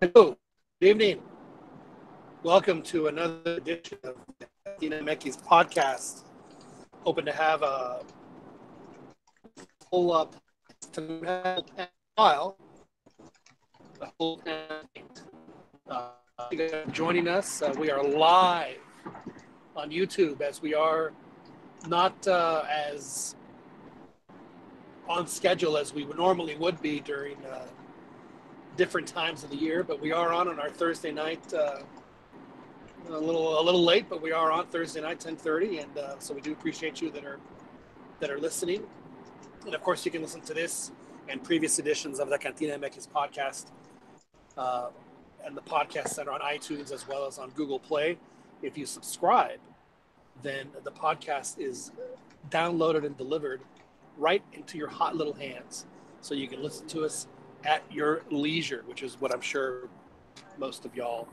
Hello, good evening. Welcome to another edition of CantinaMX podcast. Hoping to have a full up while. A full joining us. We are live on YouTube as we are not as on schedule as we normally would be during different times of the year, but we are on our Thursday night. A little late, but we are on Thursday night, 10:30, and so we do appreciate you that are listening. And of course, you can listen to this and previous editions of the CantinaMX podcast and the podcasts that are on iTunes as well as on Google Play. If you subscribe, then the podcast is downloaded and delivered right into your hot little hands, so you can listen to us at your leisure, which is what I'm sure most of y'all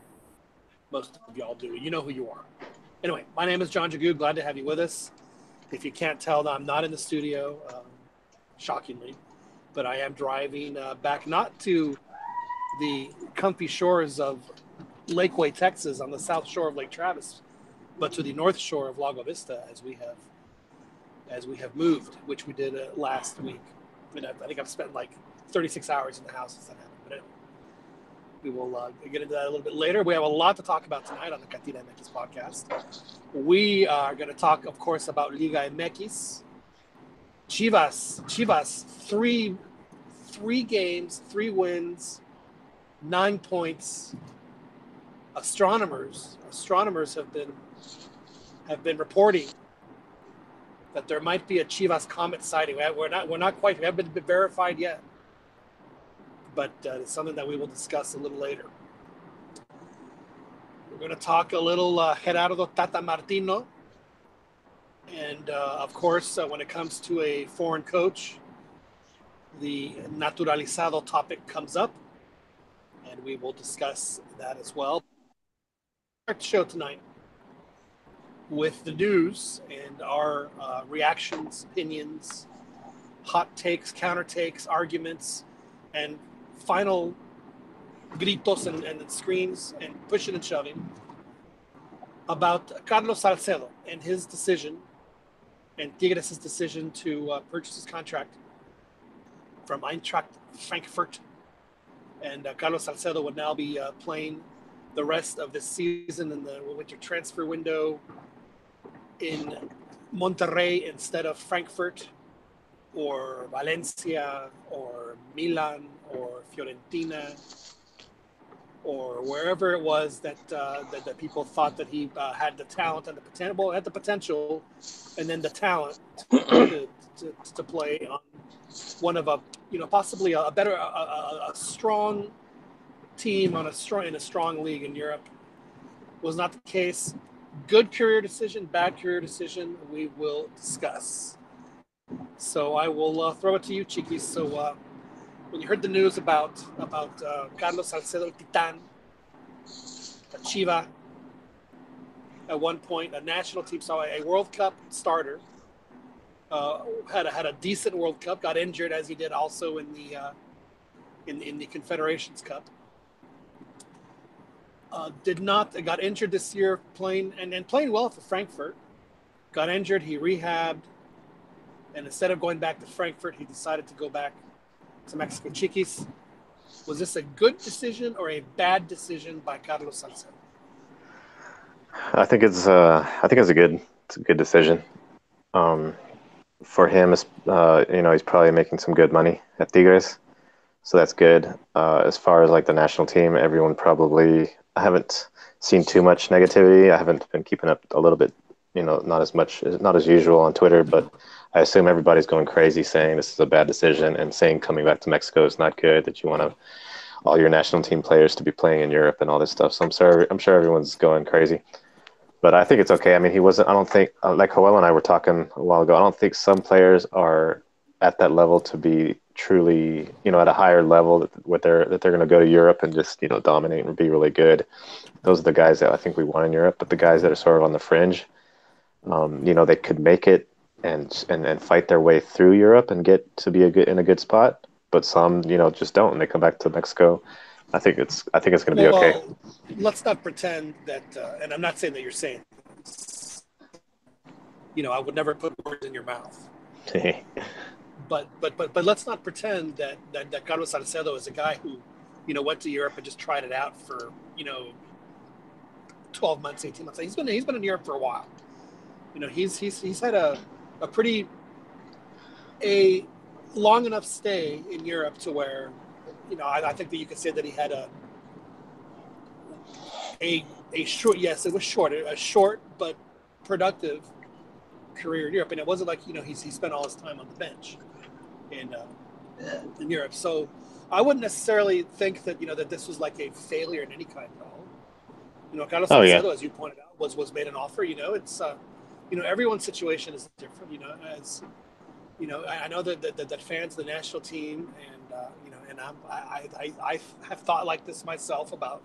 do. You know who you are. Anyway, my name is John Jagu. Glad to have you with us. If you can't tell, I'm not in the studio, shockingly, but I am driving back not to the comfy shores of Lakeway, Texas, on the south shore of Lake Travis, but to the north shore of Lago Vista as we have moved, which we did last week. And I think I've spent like 36 hours in the house since that happened. But anyway, we will get into that a little bit later. We have a lot to talk about tonight on the CantinaMX podcast. We are going to talk, of course, about Liga MX. Chivas, three games, 3 wins, 9 points. Astronomers have been reporting that there might be a Chivas comet sighting. We haven't been verified yet, but it's something that we will discuss a little later. We're going to talk a little Gerardo Tata Martino. And of course, when it comes to a foreign coach, the naturalizado topic comes up, and we will discuss that as well. Our show tonight with the news and our reactions, opinions, hot takes, counter takes, arguments, and final gritos and screams and pushing and shoving about Carlos Salcedo and his decision, and Tigres' decision to purchase his contract from Eintracht Frankfurt. And Carlos Salcedo would now be playing the rest of this season in the winter transfer window in Monterrey instead of Frankfurt or Valencia or Milan or Fiorentina or wherever it was that people thought that he had the talent and the potential, and then the talent to play on one of possibly a better a strong team in a strong league in Europe. Was not the case. Good career decision, bad career decision. We will discuss. So I will throw it to you, Chiquis. So when you heard the news about Carlos Salcedo Titan, a Chiva, at one point a national team, so a World Cup starter, had a decent World Cup, got injured as he did also in the Confederations Cup. Got injured this year playing well for Frankfurt. Got injured, he rehabbed, and instead of going back to Frankfurt, he decided to go back to Mexico. Chiquis, was this a good decision or a bad decision by Carlos Salcedo? I think it's a good decision. For him, he's probably making some good money at Tigres, so that's good. As far as like the national team, I haven't seen too much negativity. I haven't been keeping up a little bit, not as usual on Twitter, but I assume everybody's going crazy saying this is a bad decision and saying coming back to Mexico is not good, that you want all your national team players to be playing in Europe and all this stuff. So I'm sure everyone's going crazy. But I think it's okay. I mean, I don't think, like Joel and I were talking a while ago, I don't think some players are at that level to be truly, at a higher level that they're going to go to Europe and just, dominate and be really good. Those are the guys that I think we want in Europe. But the guys that are sort of on the fringe, they could make it and fight their way through Europe and get to be in a good spot. But some, just don't, and they come back to Mexico. I think it's going to be okay. Well, let's not pretend that, and I'm not saying that you're saying, I would never put words in your mouth. But let's not pretend that Carlos Salcedo is a guy who, went to Europe and just tried it out for 12 months, 18 months. He's been in Europe for a while. He's had a pretty a long enough stay in Europe to where, I think that you could say that he had a short, yes, it was short, a short but productive career in Europe, and it wasn't like he spent all his time on the bench in in Europe. So I wouldn't necessarily think that that this was like a failure in any kind at all. Carlos Oh yeah. Salcedo, as you pointed out, was made an offer. It's everyone's situation is different. As I know that fans of the national team, and and I have thought like this myself about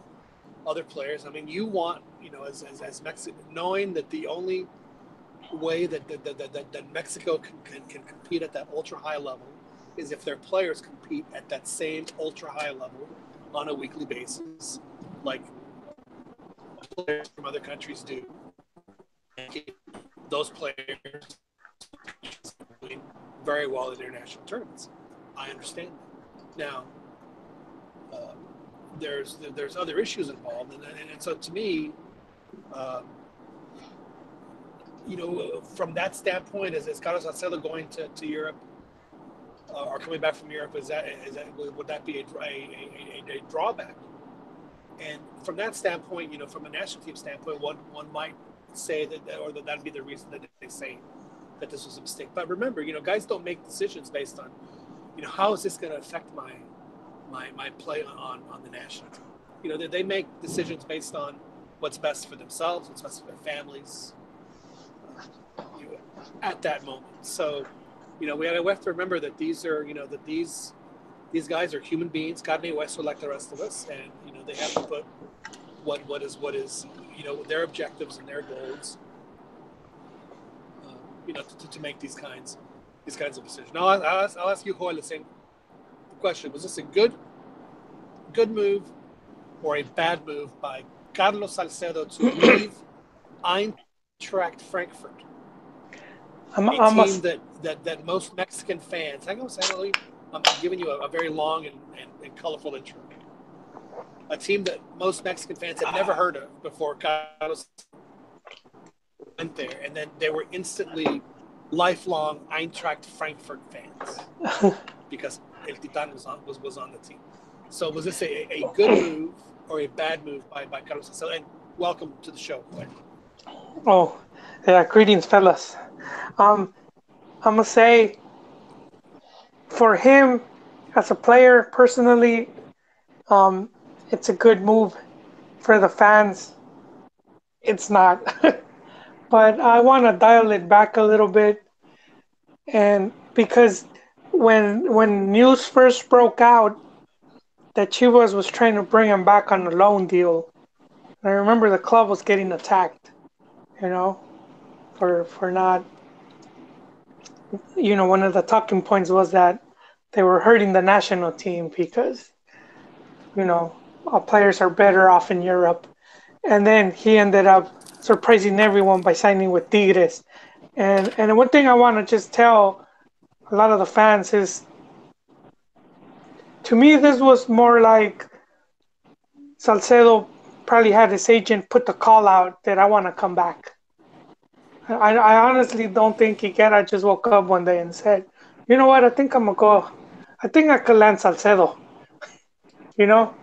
other players. I mean, you want as Mexico, knowing that the only way that Mexico can compete at that ultra high level is if their players compete at that same ultra high level on a weekly basis, like players from other countries do. Those players doing very well in international tournaments. I understand that. Now, uh, there's other issues involved, and so to me, uh, from that standpoint, is Carlos Salcedo going to Europe or coming back from Europe? Would that be a drawback? And from that standpoint, from a national team standpoint, one might say or that'd be the reason that they say that this was a mistake. But remember, guys don't make decisions based on, how is this going to affect my play on the national team. They make decisions based on what's best for themselves, what's best for their families, at that moment. So, we have to remember that these guys are human beings, carne y hueso, like the rest of us, and they have to put what is their objectives and their goals, to make these kinds of decisions. Now, I'll ask you, Joel, the same question: was this a good move or a bad move by Carlos Salcedo to leave Eintracht Frankfurt, a I'm a, team that most Mexican fans? Hang on a second, I'm giving you a very long and colorful intro. A team that most Mexican fans had never heard of before Carlos went there, and then they were instantly lifelong Eintracht Frankfurt fans because El Titan was on the team. So was this a good move or a bad move by Carlos Salcedo? And welcome to the show. oh, yeah, greetings, fellas. Um, I'm gonna say for him as a player personally, um, it's a good move. For the fans, it's not. But I want to dial it back a little bit, and because when news first broke out that Chivas was trying to bring him back on a loan deal, I remember the club was getting attacked, you know, for not, one of the talking points was that they were hurting the national team because, our players are better off in Europe. And then he ended up surprising everyone by signing with Tigres. And one thing I want to just tell a lot of the fans is, to me, this was more like Salcedo probably had his agent put the call out that I want to come back. I honestly don't think Higuera just woke up one day and said, you know what, I think I'm going to go. I think I could land Salcedo. You know,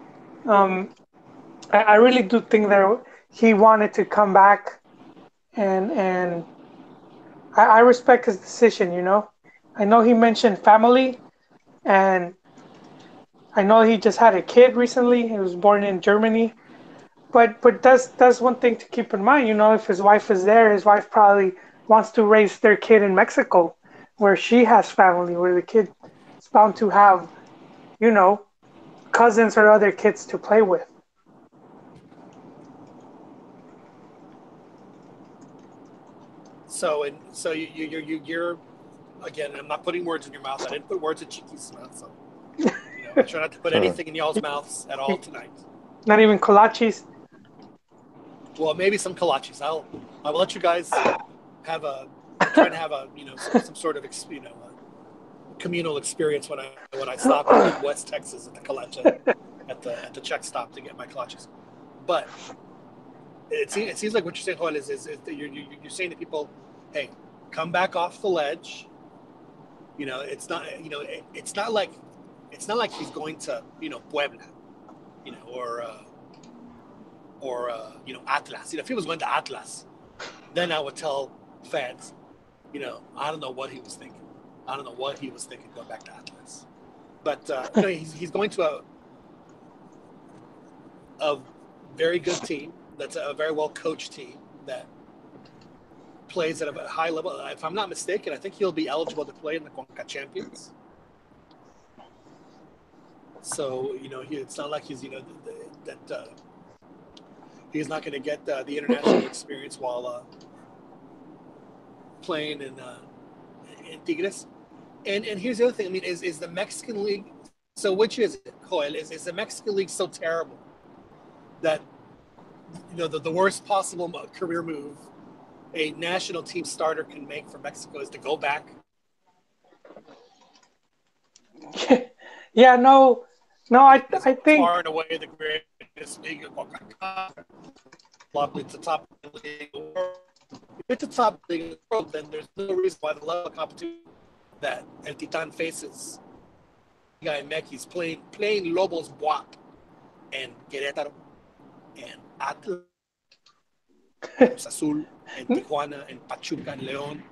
um, I really do think that he wanted to come back, and I respect his decision. I know he mentioned family, and I know he just had a kid recently. He was born in Germany, but that's one thing to keep in mind. If his wife is there, his wife probably wants to raise their kid in Mexico, where she has family, where the kid is bound to have, you know, cousins or other kids to play with. so you're again. I'm not putting words in your mouth. I didn't put words in Chiqui's mouth. So I try not to put anything in y'all's mouths at all tonight. Not even kolaches. Well, maybe some kolaches. I will let you guys have try to have some sort of communal experience when I stop in West Texas at the kolache at the check stop to get my kolaches. But it seems like what you're saying, Joel, is that you're saying to people, hey, come back off the ledge. It's not like he's going to Puebla, or Atlas. If he was going to Atlas, then I would tell fans, I don't know what he was thinking. I don't know what he was thinking going back to Atlas. But he's going to a very good team. That's a very well coached team that plays at a high level. If I'm not mistaken, I think he'll be eligible to play in the CONCACAF Champions. So it's not like he's that he's not going to get the international experience while playing in Tigres. And here's the other thing. I mean, is the Mexican League? So which is it, Joel? Is the Mexican League so terrible that the worst possible career move a national team starter can make for Mexico is to go back? Yeah, no, I think far and away the greatest league of CONCACAF. It's the top league in the world. If it's the top league in the world, then there's no reason why the level of competition that El Titan faces, CantinaMX, is playing Lobos Buap and Querétaro and Atlas, Cruz Azul and Tijuana and Pachuca and León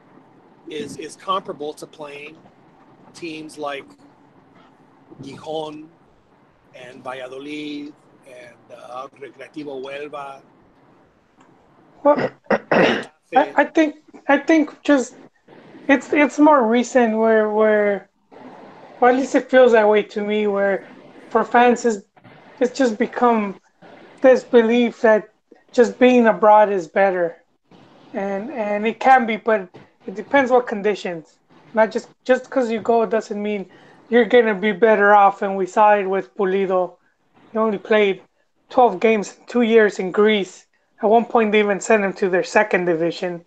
is comparable to playing teams like Gijón and Valladolid and Recreativo Huelva. well, I think just it's more recent where or at least it feels that way to me, where for fans it's just become this belief that just being abroad is better, and it can be, but it depends what conditions. Not just because you go doesn't mean you're gonna be better off. And we saw it with Pulido. He only played 12 games in 2 years in Greece. At one point, they even sent him to their second division.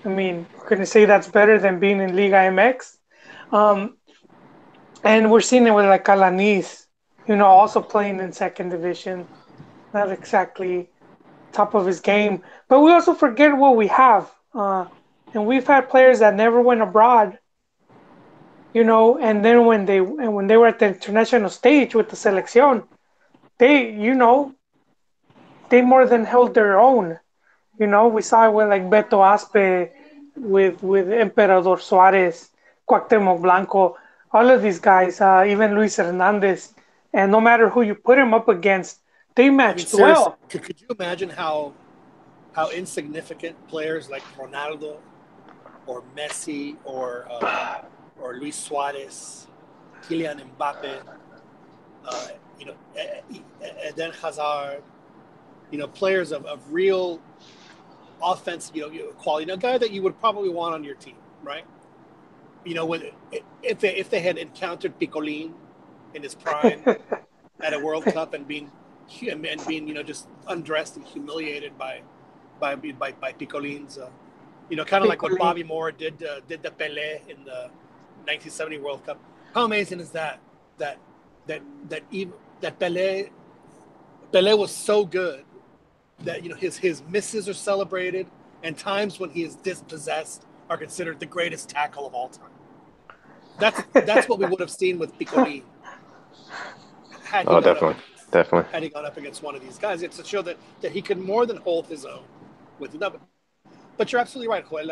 I mean, can you say that's better than being in Liga MX? And we're seeing it with like Lainez, also playing in second division. Not exactly top of his game, but we also forget what we have. And we've had players that never went abroad, and then when they were at the international stage with the selección, they they more than held their own. We saw it with like Beto Aspe, with Emperador Suarez, Cuauhtemoc Blanco, all of these guys, even Luis Hernandez, and no matter who you put him up against, they matched well. Could you imagine how insignificant players like Ronaldo or Messi or Luis Suarez, Kylian Mbappe, Eden Hazard, players of real offensive, quality, a guy that you would probably want on your team, right? If they had encountered Picolín in his prime at a World Cup and being just undressed and humiliated by Picolín's, kind of like what Bobby Moore did to Pelé in the 1970 World Cup. How amazing is that Pelé was so good that his misses are celebrated, and times when he is dispossessed are considered the greatest tackle of all time. That's what we would have seen with Picolín. Definitely. Had he gone up against one of these guys, it's to show that he could more than hold his own with another. But you're absolutely right, Joel.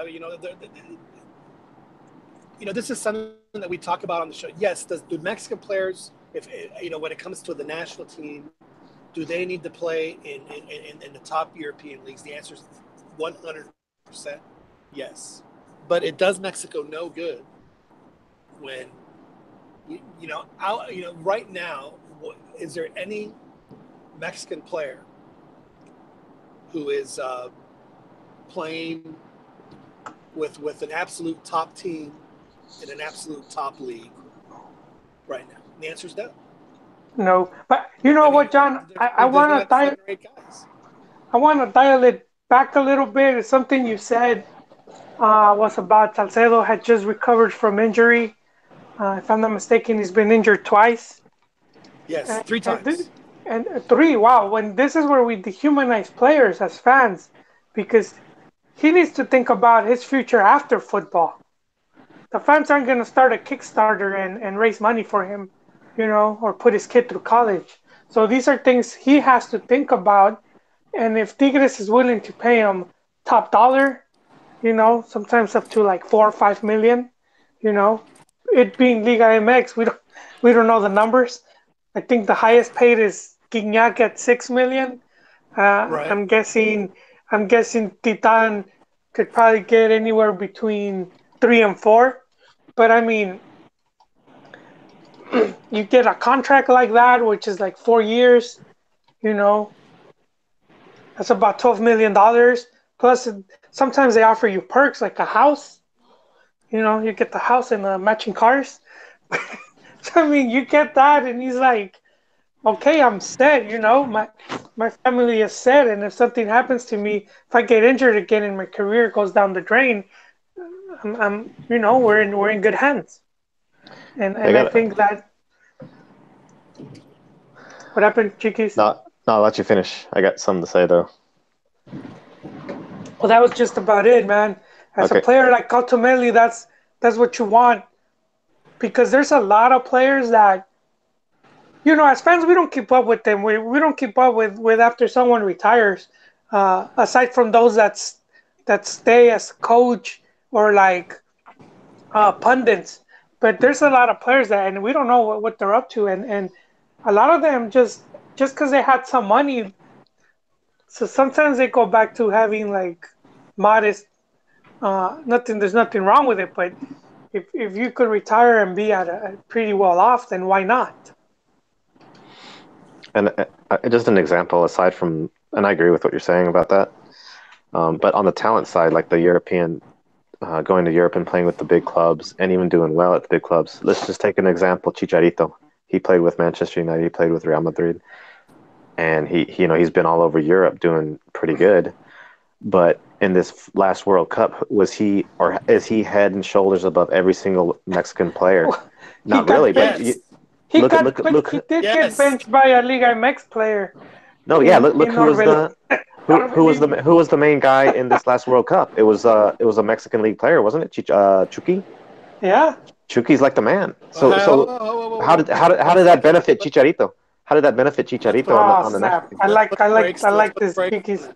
This is something that we talk about on the show. Yes, do Mexican players, if when it comes to the national team, do they need to play in the top European leagues? The answer is 100% yes. But it does Mexico no good when right now, is there any Mexican player who is playing with an absolute top team in an absolute top league right now? And the answer is no. No, but you know what, John? I There's want only to like 7 or 8 guys. I want to dial it back a little bit. It's something you said was about Salcedo had just recovered from injury. If I'm not mistaken, he's been injured twice. Yes, And, 3 times. and three. Wow, when this is where we dehumanize players as fans, because he needs to think about his future after football. The fans aren't going to start a Kickstarter and raise money for him, or put his kid through college. So these are things he has to think about. And if Tigres is willing to pay him top dollar, sometimes up to like 4 or 5 million, it being Liga MX, we don't know the numbers. I think the highest paid is Gignac at 6 million. Right. I'm guessing Titan could probably get anywhere between 3 and 4. But I mean, you get a contract like that, which is like 4 years, you know, that's about $12 million. Plus, sometimes they offer you perks like a house. You get the house and the matching cars. So, I mean, you get that, and he's like, okay, I'm set. My family is set, and if something happens to me, if I get injured again and my career goes down the drain, we're in good hands. And I think that what happened, Chiquis? No, I'll let you finish. I got something to say though. Well, that was just about it, man. As a Okay. player like Cautomeli, that's what you want, because there's a lot of players that, as fans, we don't keep up with them. We don't keep up with after someone retires. Aside from those that stay as coach or like pundits, but there's a lot of players and we don't know what they're up to, and a lot of them just because they had some money. So sometimes they go back to having like modest. There's nothing wrong with it, but if you could retire and be at a pretty well off, then why not? And just an example aside from, and I agree with what you're saying about that. But on the talent side, like the European, going to Europe and playing with the big clubs and even doing well at the big clubs. Let's just take an example, Chicharito. He played with Manchester United. He played with Real Madrid, and he's been all over Europe doing pretty good. But in this last World Cup, is he head and shoulders above every single Mexican player? Not really, but Yes. He look did get Yes. benched by a Liga MX player. no, yeah, look in who was Orbelín. who was the main guy in this last World Cup? It was a Mexican league player, wasn't it? Chucky. Yeah. Chucky's like the man. So how did that benefit Let's Chicharito? How did that benefit Chicharito Oh on the snap! national team? I like let's this break. Chiquis.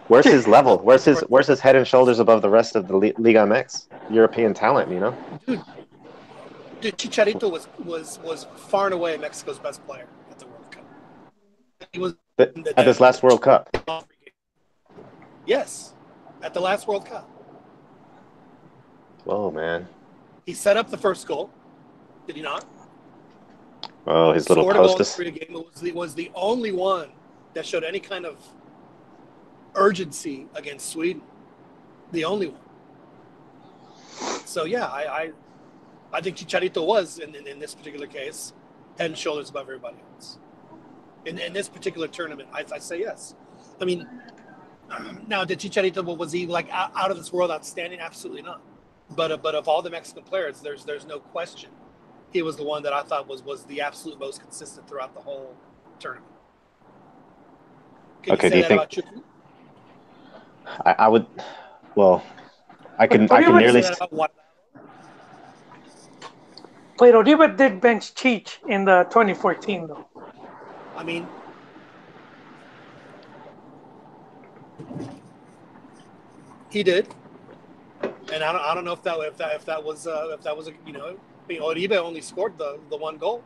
Where's his level? Let's Where's his head and shoulders above the rest of the Liga MX European talent? Dude, Chicharito was far and away Mexico's best player at the World Cup. He was At this last World Cup. Yes, at the last World Cup. Whoa, man. He set up the first goal. Did he not? Oh, his little Scored a goal in the post. free game. It was the only one that showed any kind of urgency against Sweden. The only one. So yeah, I think Chicharito was in this particular case head and shoulders above everybody else. In this particular tournament, I say yes. I mean, now did Chicharito, was he like out of this world outstanding? Absolutely not. But of all the Mexican players, there's no question he was the one that I thought was the absolute most consistent throughout the whole tournament. Can you say that about Chucky? I would. Well, I can But nearly. Wait, Oribe did bench Cheech in the 2014 though. I mean, he did, and I don't know if that was Oribe only scored the one goal,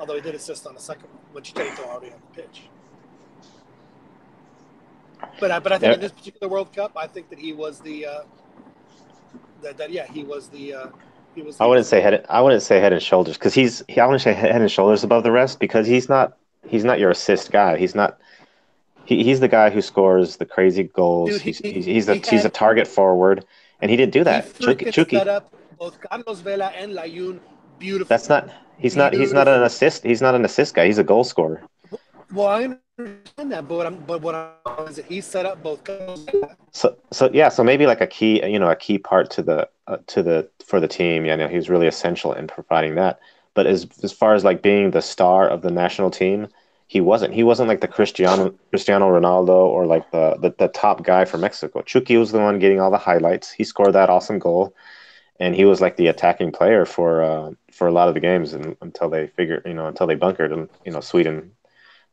although he did assist on the second one, which Chicharito already on the pitch. But I think in this particular World Cup, I think that he was the he was the. I wouldn't say head and shoulders because I wouldn't say head and shoulders above the rest because he's not your assist guy. He's not He's the guy who scores the crazy goals. Dude, He's a target forward, and he didn't do he that. freaking set Chucky, up both Carlos Vela and Layun that's beautifully. not. He's not an Beautifully. assist. He's not an assist guy. He's a goal scorer. Well, I understand that, but what I'm is that he set up both Carlos Vela. So maybe like a key part to the for the team. Yeah, he's really essential in providing that. But as far as like being the star of the national team, he wasn't. He wasn't like the Cristiano Ronaldo or like the top guy for Mexico. Chucky was the one getting all the highlights. He scored that awesome goal, and he was like the attacking player for a lot of the games until they bunkered and Sweden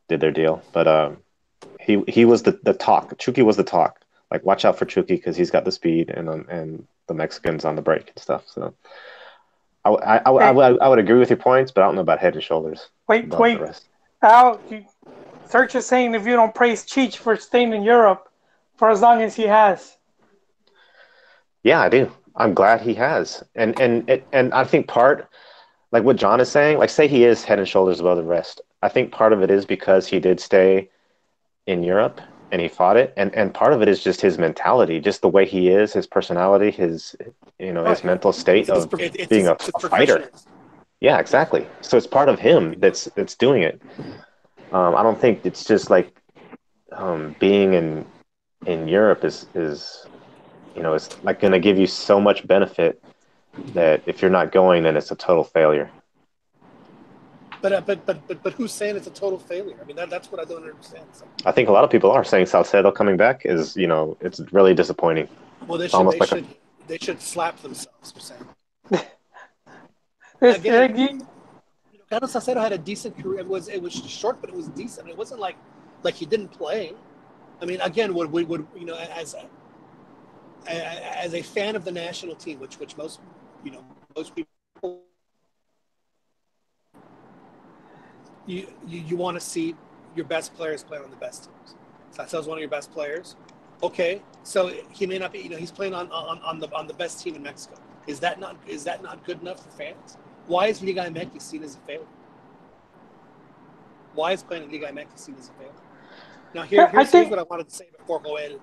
did their deal. But he was the talk. Chucky was the talk. Like, watch out for Chucky because he's got the speed and the Mexicans on the break and stuff. So I would agree with your points, but I don't know about head and shoulders above the Wait. rest. Al, Search is saying if you don't praise Cheech for staying in Europe for as long as he has. Yeah, I do. I'm glad he has, and I think part like what John is saying, like say he is head and shoulders above the rest. I think part of it is because he did stay in Europe and he fought it, and part of it is just his mentality, just the way he is, his personality, his mental state of being a fighter. Yeah, exactly. So it's part of him that's doing it. I don't think it's just like being in Europe is it's like going to give you so much benefit that if you're not going, then it's a total failure. But who's saying it's a total failure? I mean, that's what I don't understand. So. I think a lot of people are saying Salcedo coming back is, it's really disappointing. Well, they should slap themselves for saying. Again, Carlos Salcedo had a decent career. It was short, but it was decent. It wasn't like he didn't play. I mean, again, would as a fan of the national team, which most people. You want to see your best players play on the best teams. Salcedo's one of your best players. Okay, so he may not be. He's playing on the best team in Mexico. Is that not good enough for fans? Why is Liga MX seen as a failure? Why is playing in Liga MX seen as a failure? Now here's what I wanted to say before Joel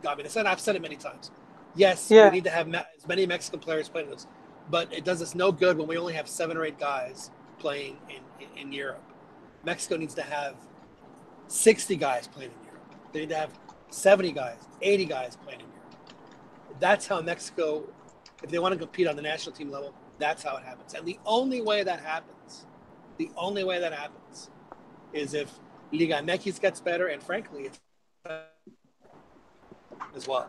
got me. I've said it many times. Yes, we need to have as many Mexican players playing this. But it does us no good when we only have 7 or 8 guys playing in Europe. Mexico needs to have 60 guys playing in Europe. They need to have 70 guys, 80 guys playing in Europe. That's how Mexico, if they want to compete on the national team level, that's how it happens. And the only way that happens is if Liga MX gets better, and frankly, it's as well.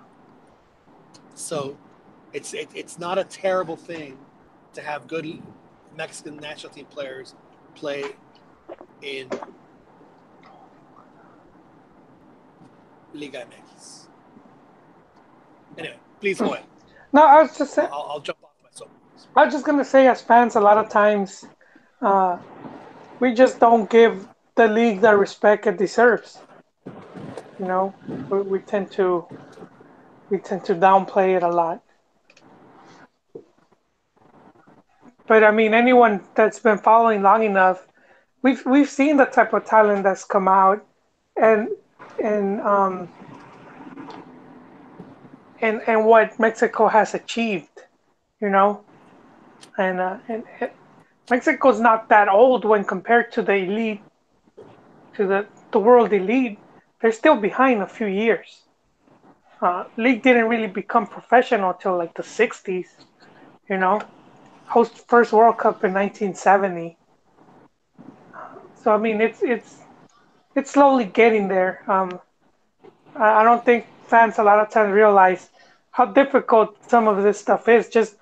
So it's not a terrible thing to have good Mexican national team players play in Liga MX. Anyway, please go ahead. No, I was just saying. I'll jump off my soapbox. I was just gonna say, as fans, a lot of times we just don't give the league the respect it deserves. We tend to downplay it a lot. But I mean, anyone that's been following long enough, we've seen the type of talent that's come out, and what Mexico has achieved, and Mexico's not that old when compared to the elite, to the world elite. They're still behind a few years. League didn't really become professional until like the 60s, host first World Cup in 1970. So I mean, it's slowly getting there. I don't think fans a lot of times realize how difficult some of this stuff is. Just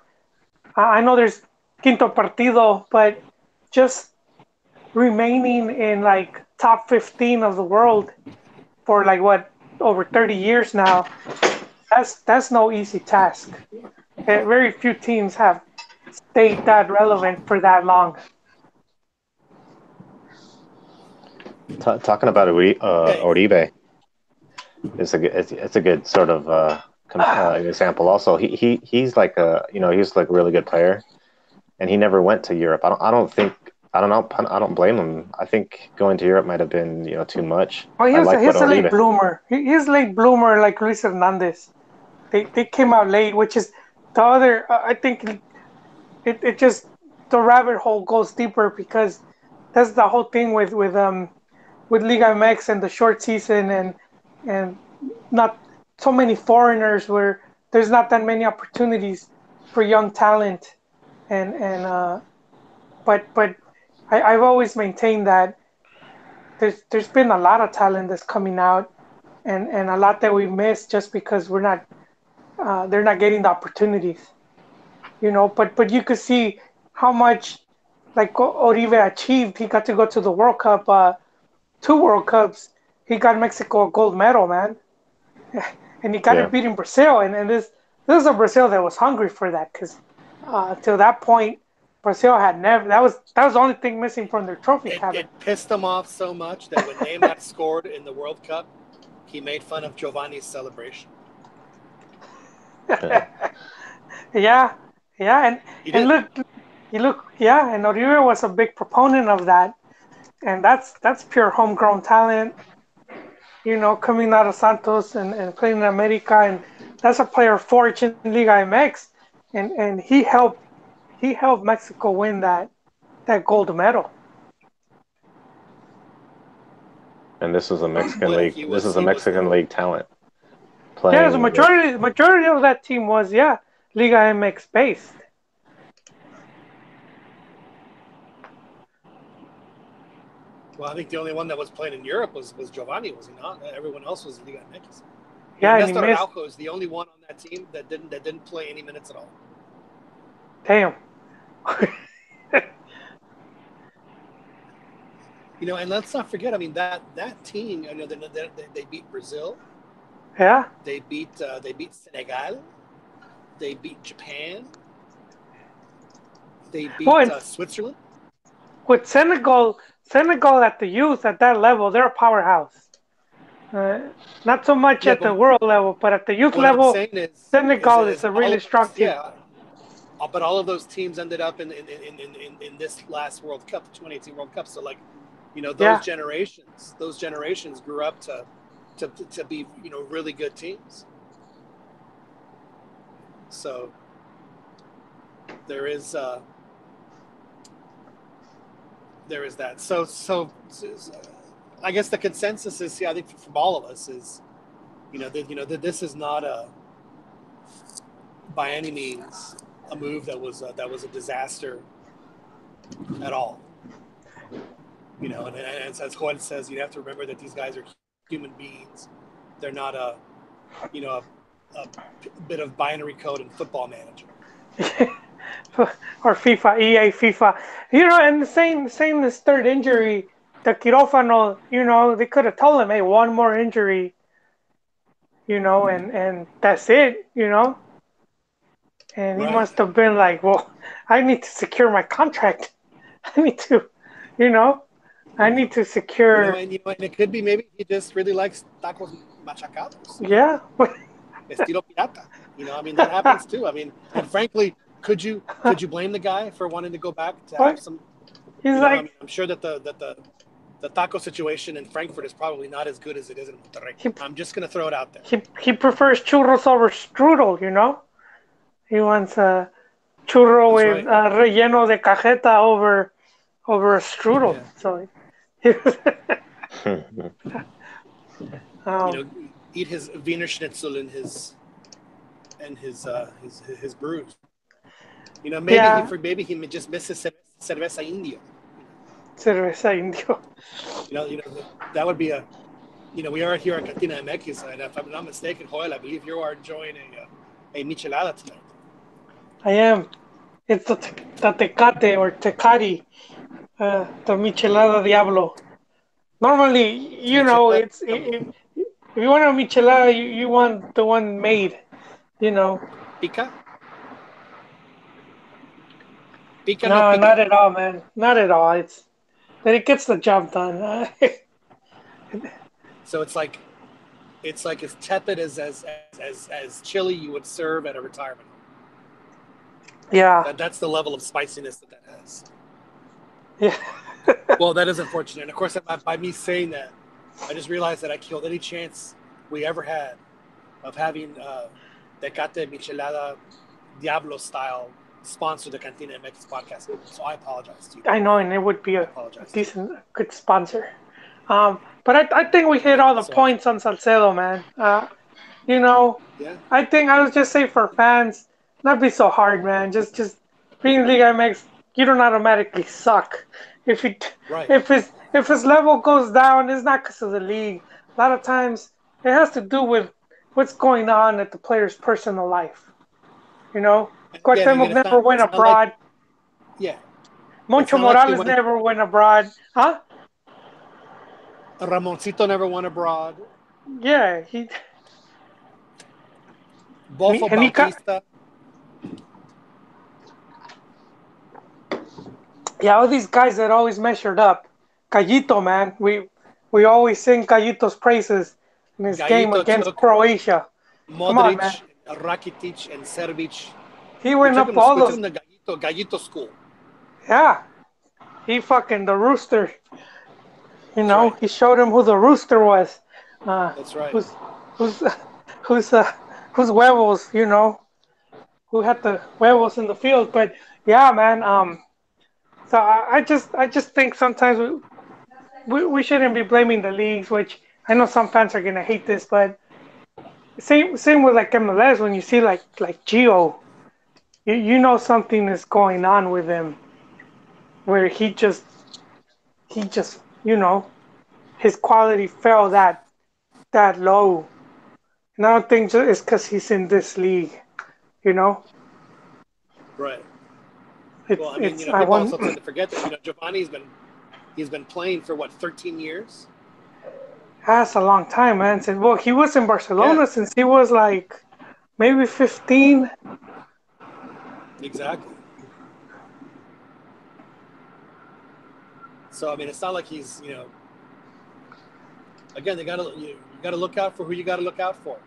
I know there's quinto partido, but just remaining in like top 15 of the world for like over 30 years now. That's no easy task. Very few teams have stayed that relevant for that long. Talking about Uribe is it's a good sort of example. Also, he's like he's like a really good player, and he never went to Europe. I don't think I don't know. I don't blame him. I think going to Europe might have been, too much. Oh, I like what he's a late Oribe. bloomer. He's a late bloomer like Luis Hernandez. They came out late, which is the other. I think it just the rabbit hole goes deeper because that's the whole thing with Liga MX and the short season and not so many foreigners where there's not that many opportunities for young talent and but I've always maintained that there's been a lot of talent that's coming out and a lot that we miss just because we're not they're not getting the opportunities, but you could see how much like Oribe achieved. He got to go to the World Cup, 2 World Cups. He got Mexico a gold medal, man, and he got it Yeah. beating Brazil. And this is a Brazil that was hungry for that because till that point, Brazil had never. That was the only thing missing from their trophy cabinet. It pissed him off so much that when Neymar scored in the World Cup, he made fun of Giovanni's celebration. Yeah, and and Oribe was a big proponent of that, and that's pure homegrown talent. Coming out of Santos and playing in America, and that's a player forged in Liga MX, and he helped Mexico win that gold medal. And this is a Mexican Well, league. This is a Mexican league talent playing. Yeah, the majority of that team was Liga MX based. Well, I think the only one that was playing in Europe was Giovanni, was he not? Everyone else was Liga MX. Yeah, Nestor Araujo is the only one on that team that didn't play any minutes at all. Damn. And let's not forget. I mean, that team. They beat Brazil. Yeah. They beat Senegal. They beat Japan. They beat Switzerland. With Senegal at the youth at that level, they're a powerhouse. Not so much at the world level, but at the youth level, Senegal is a really strong team. Yeah, but all of those teams ended up in this last World Cup, the 2018 World Cup. So those generations grew up to be really good teams. So there is that. So I guess the consensus is, I think from all of us is, that this is not by any means a move that was a disaster at all. And as Juan says, you have to remember that these guys are human beings. They're not a bit of binary code in Football Manager. Or EA FIFA. And the same this third injury, the quirófano, they could have told him, hey, one more injury, and that's it, And Right. He must have been like, well, I need to secure my contract. I need to secure. And it could be maybe he just really likes tacos machacados. Yeah. Estilo pirata. That happens too. And frankly, could you blame the guy for wanting to go back to have some? He's I'm sure that the taco situation in Frankfurt is probably not as good as it is in Monterrey. I'm just gonna throw it out there. He prefers churros over strudel. He wants a churro with relleno de cajeta over a strudel. Yeah. So eat his Wiener Schnitzel and his brews. Maybe he just misses cerveza indio. Cerveza indio. That would be we are here at CantinaMX, and if I'm not mistaken, Joel, I believe you are enjoying a michelada tonight. I am. It's the Tecate or Tecati, the Michelada Diablo. Normally, it's if you want a michelada, you want the one made, Pica? Pica no, not at all, man. Not at all. It's that it gets the job done. So it's like as tepid as chili you would serve at a retirement home. Yeah. That's the level of spiciness that has. Yeah. Well, that is unfortunate. And of course, by me saying that, I just realized that I killed any chance we ever had of having Tecate Michelada Diablo style sponsor the CantinaMX podcast. So I apologize to you. I know, and it would be I a apologize to you. decent, good sponsor. But I think we hit Yeah. all the So points on Salcedo, man. You know, yeah. I think I would just say for fans, not be so hard, man. Just being Liga MX, you don't automatically suck. If it Right. if his level goes down, it's not because of the league. A lot of times it has to do with what's going on at the player's personal life. You know, And again, Cuauhtemoc never went it's not like abroad. yeah, it's Moncho not like he Morales went. never went abroad. Huh? Ramoncito never went abroad. Yeah, Bofo and he got, Bautista. yeah, all these guys that always measured up. Callito, man, we always sing Callito's praises in his game Gallito against took Croatia. Come on, man. Modric, Rakitic, and Servic. He went up all We took those. him to Gallito school. Yeah, he fucking the rooster. You That's know, right. he showed him who the rooster was. Uh, That's right. who's who's who's who's huevos? You know, who had the huevos in the field. But yeah, man. So I just think sometimes we shouldn't be blaming the leagues, which I know some fans are gonna hate this, but same with like MLS when you see like Gio, you know something is going on with him where he just his quality fell that low, and I don't think it's because he's in this league, you know. Right. Well, I mean, It's I people want also tend to forget that Giovanni's been playing for what 13 years. that's a long time, man. Since well, he was in Yeah. Barcelona since he was like maybe 15. Exactly. So I mean, it's not like he's again they gotta you gotta look out for who you gotta look out for,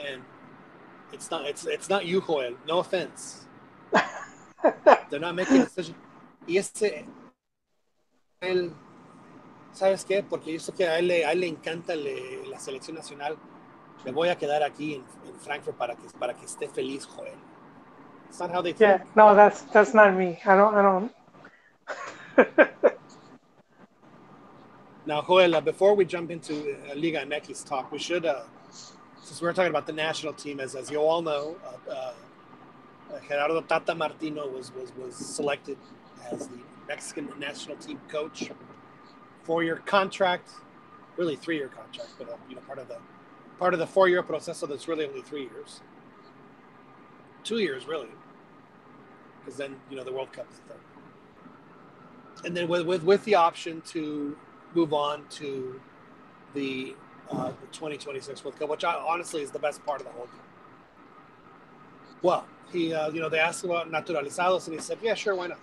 and it's not you, Joel. No offense. They're not making a decision. Y él, ¿sabes qué? Porque yo sé que a él le encanta la selección nacional. Me voy a quedar aquí en Frankfurt para que esté feliz, Joel. It's not how they Yeah, think. no, that's not me. I don't. Now, Joel, before we jump into Liga MX talk, we should, since we're talking about the national team, as you all know, Gerardo Tata Martino was selected as the Mexican national team coach. 4-year contract, really 3-year contract, but part of the 4-year process, so that's really only 3 years, 2 years really, because then the World Cup is done, and then with the option to move on to the 2026 World Cup, which honestly is the best part of the whole deal. Well, he they asked about naturalizados, and he said, "Yeah, sure, why not?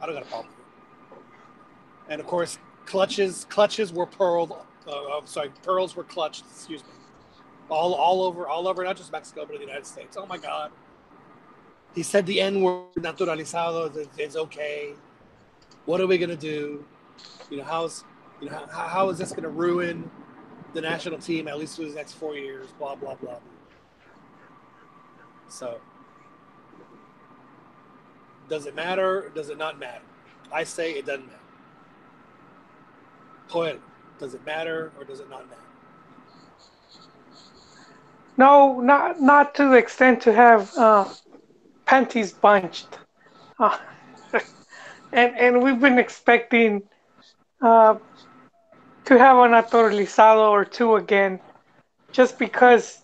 I don't got a problem with it." And of course, clutches were pearls were clutched. Excuse me, all over, not just Mexico, but the United States. Oh my God! He said the N word, naturalizado. It's okay. What are we gonna do? How is this gonna ruin the national team at least for the next 4 years? Blah blah blah. So, does it matter? Does it not matter? I say it doesn't matter. Joel, does it matter or does it not matter? No, not to the extent to have panties bunched. Uh, and we've been expecting uh, to have a naturalizado or two again, just because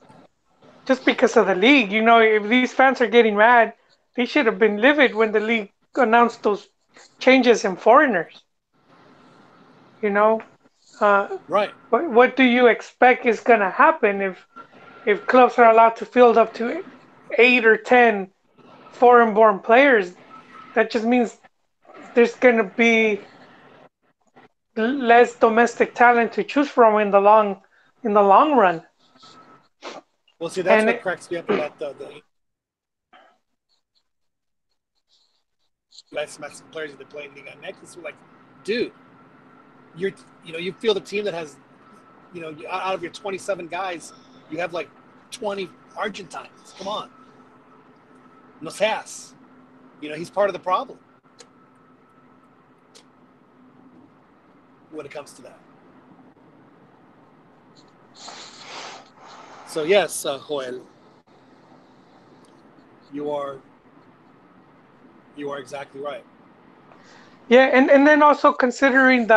just because of the league. You know, if these fans are getting mad, they should have been livid when the league announced those changes in foreigners. You know, uh, Right. what do you expect is going to happen if clubs are allowed to field up to 8 or 10 foreign-born players? That just means there's going to be less domestic talent to choose from in the long run. Well, see, that's And what cracks me up about the best Mexican players that play in Liga MX. We're like, dude, you feel the team that has, out of your 27 guys, you have like 20 Argentines. Come on, no seas. He's part of the problem when it comes to that. So yes, Joel, you are exactly right. Yeah, and then also considering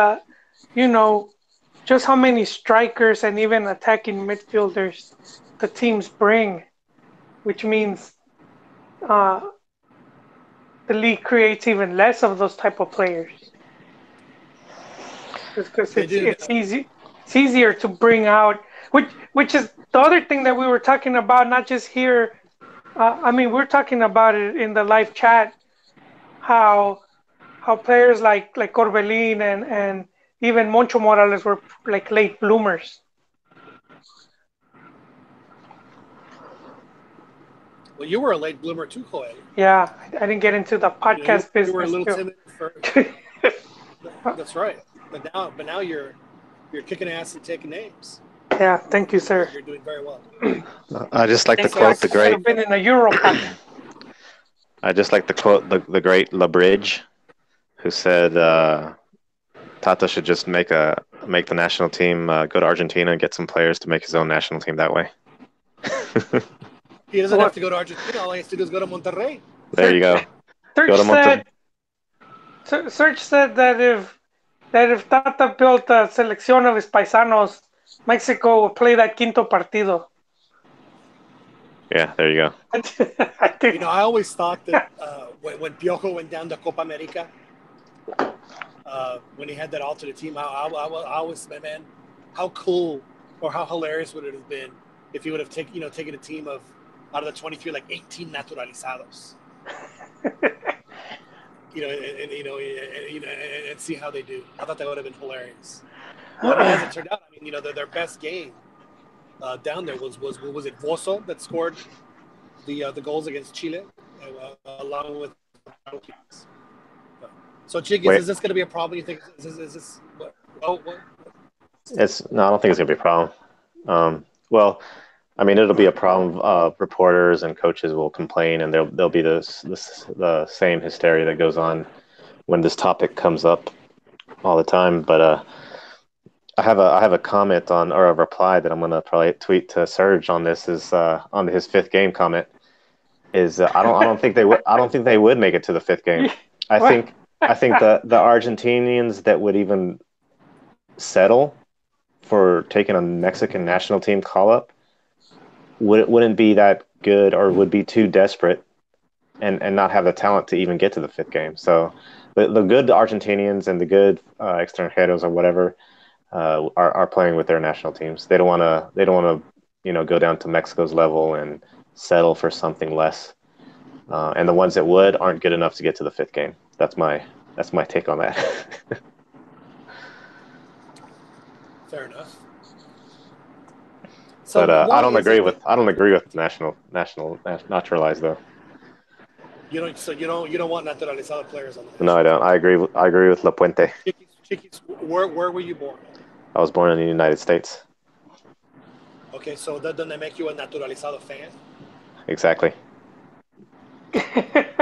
just how many strikers and even attacking midfielders the teams bring, which means uh, the league creates even less of those type of players because They do. it's easier to bring out, which is the other thing that we were talking about, not just here. I mean, we're talking about it in the live chat, how players like Corbelin and even Moncho Morales were like late bloomers. Well, you were a late bloomer too, Joel. Yeah, I didn't get into the podcast You were a business little too. timid first. That's right. But now you're kicking ass and taking names. Yeah, thank you, sir. You're doing very well. I just like to Thanks, quote the I should have great. been in a Europack. I just like to quote the great LaBridge, who said Tata should just make the national team go to Argentina and get some players to make his own national team that way. He doesn't have to go to Argentina. All he has to do is go to Monterrey. There you go. Serge said that if Tata built a selección of his paisanos, Mexico would play that quinto partido. Yeah, there you go. I always thought that when Piojo went down to Copa America, when he had that alternate team, I always said, man, how cool or how hilarious would it have been if he would have taken a team of out of the 23, like 18 naturalizados. And see how they do. I thought that would have been hilarious. Well, as it turned out, I mean, their best game down there was it Voso that scored the goals against Chile, along with. So, Chiquis, is this going to be a problem? You think? Is this what? Oh, what? No, I don't think it's going to be a problem. Well, I mean, it'll be a problem. Reporters and coaches will complain, and there'll be the same hysteria that goes on when this topic comes up all the time. But I have a comment or a reply that I'm gonna probably tweet to Serge on this. Is on his fifth game comment. Is I don't think they would make it to the fifth game. I think the Argentinians that would even settle for taking a Mexican national team call up wouldn't be that good or would be too desperate and not have the talent to even get to the fifth game. So the good Argentinians and the good extranjeros or whatever are playing with their national teams. They don't want to go down to Mexico's level and settle for something less. And the ones that aren't good enough to get to the fifth game. That's my take on that. Fair enough. So, but I don't agree with national naturalized though. You don't want naturalizado players on the team. No, I don't. I agree with La Puente. Chiquis, where were you born? I was born in the United States. Okay, so doesn't that make you a naturalizado fan? Exactly.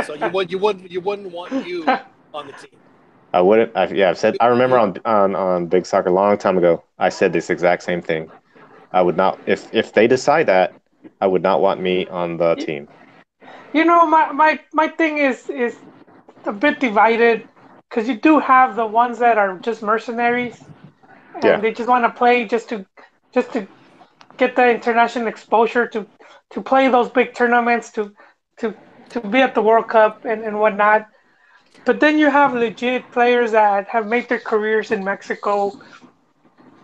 So you wouldn't want you on the team. I wouldn't. I've said. I remember on Big Soccer a long time ago. I said this exact same thing. I would not. If they decide that, I would not want me on the team. My thing is a bit divided because you do have the ones that are just mercenaries and they just want to play just to get the international exposure to play those big tournaments to be at the World Cup and whatnot. But then you have legit players that have made their careers in Mexico.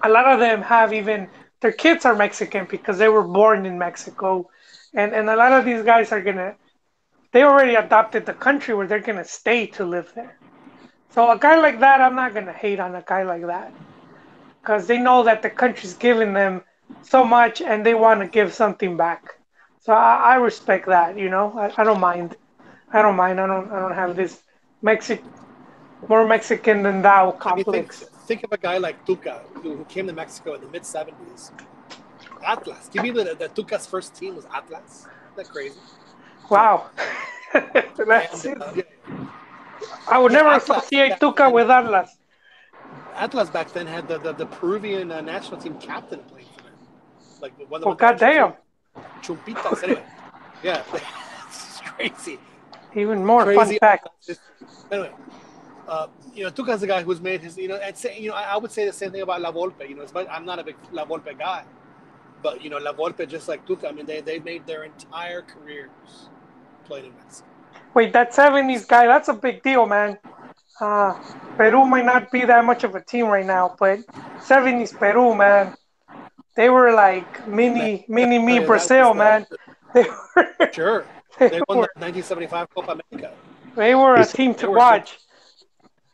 A lot of them have even their kids are Mexican because they were born in Mexico, and a lot of these guys they already adopted the country where they're gonna stay to live there. So a guy like that, I'm not gonna hate on a guy like that because they know that the country's giving them so much and they want to give something back. So I respect that. I don't mind. I don't have this more Mexican than thou I mean, complex. think of a guy like Tuca who came to Mexico in the mid '70s. Atlas. Can you believe that Tuca's first team was Atlas? Isn't that crazy? Wow. That's And it. I would yeah, never Atlas associate back Tuca then. with Atlas. Atlas back then had the Peruvian national team captain playing for them, like one Well, of the Argentine goddamn. Chumpitas. Anyway, yeah, it's crazy, Even more fun crazy fact. Atlas history. Anyway, Tuca's the guy who's made his, and say, I would say the same thing about La Volpe. I'm not a big La Volpe guy, but La Volpe, just like Tuca, I mean, they made their entire careers playing in Mexico. Wait, that 70s guy, that's a big deal, man. Peru might not be that much of a team right now, but 70s Peru, man. They were like Man, mini tell me you, that was Brazil, man. They were sure. they They won the were 1975 Copa America. they were a These team They to were a good watch.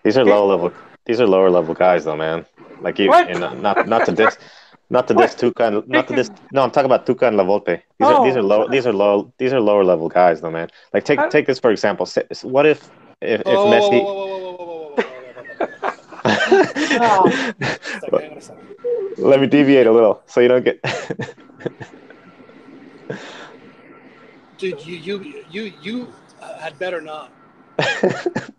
these are They, low level. These are lower level guys, though, man. Like you, what? and not to diss What? Tuca, and not to diss. Chicken. No, I'm talking about Tuca and La Volpe. These are Oh, low. These are lower level guys, though, man. Like I, take this for example. What if Oh, Messi? oh, hang on a second. Let me deviate a little so you don't get. Dude, you had better not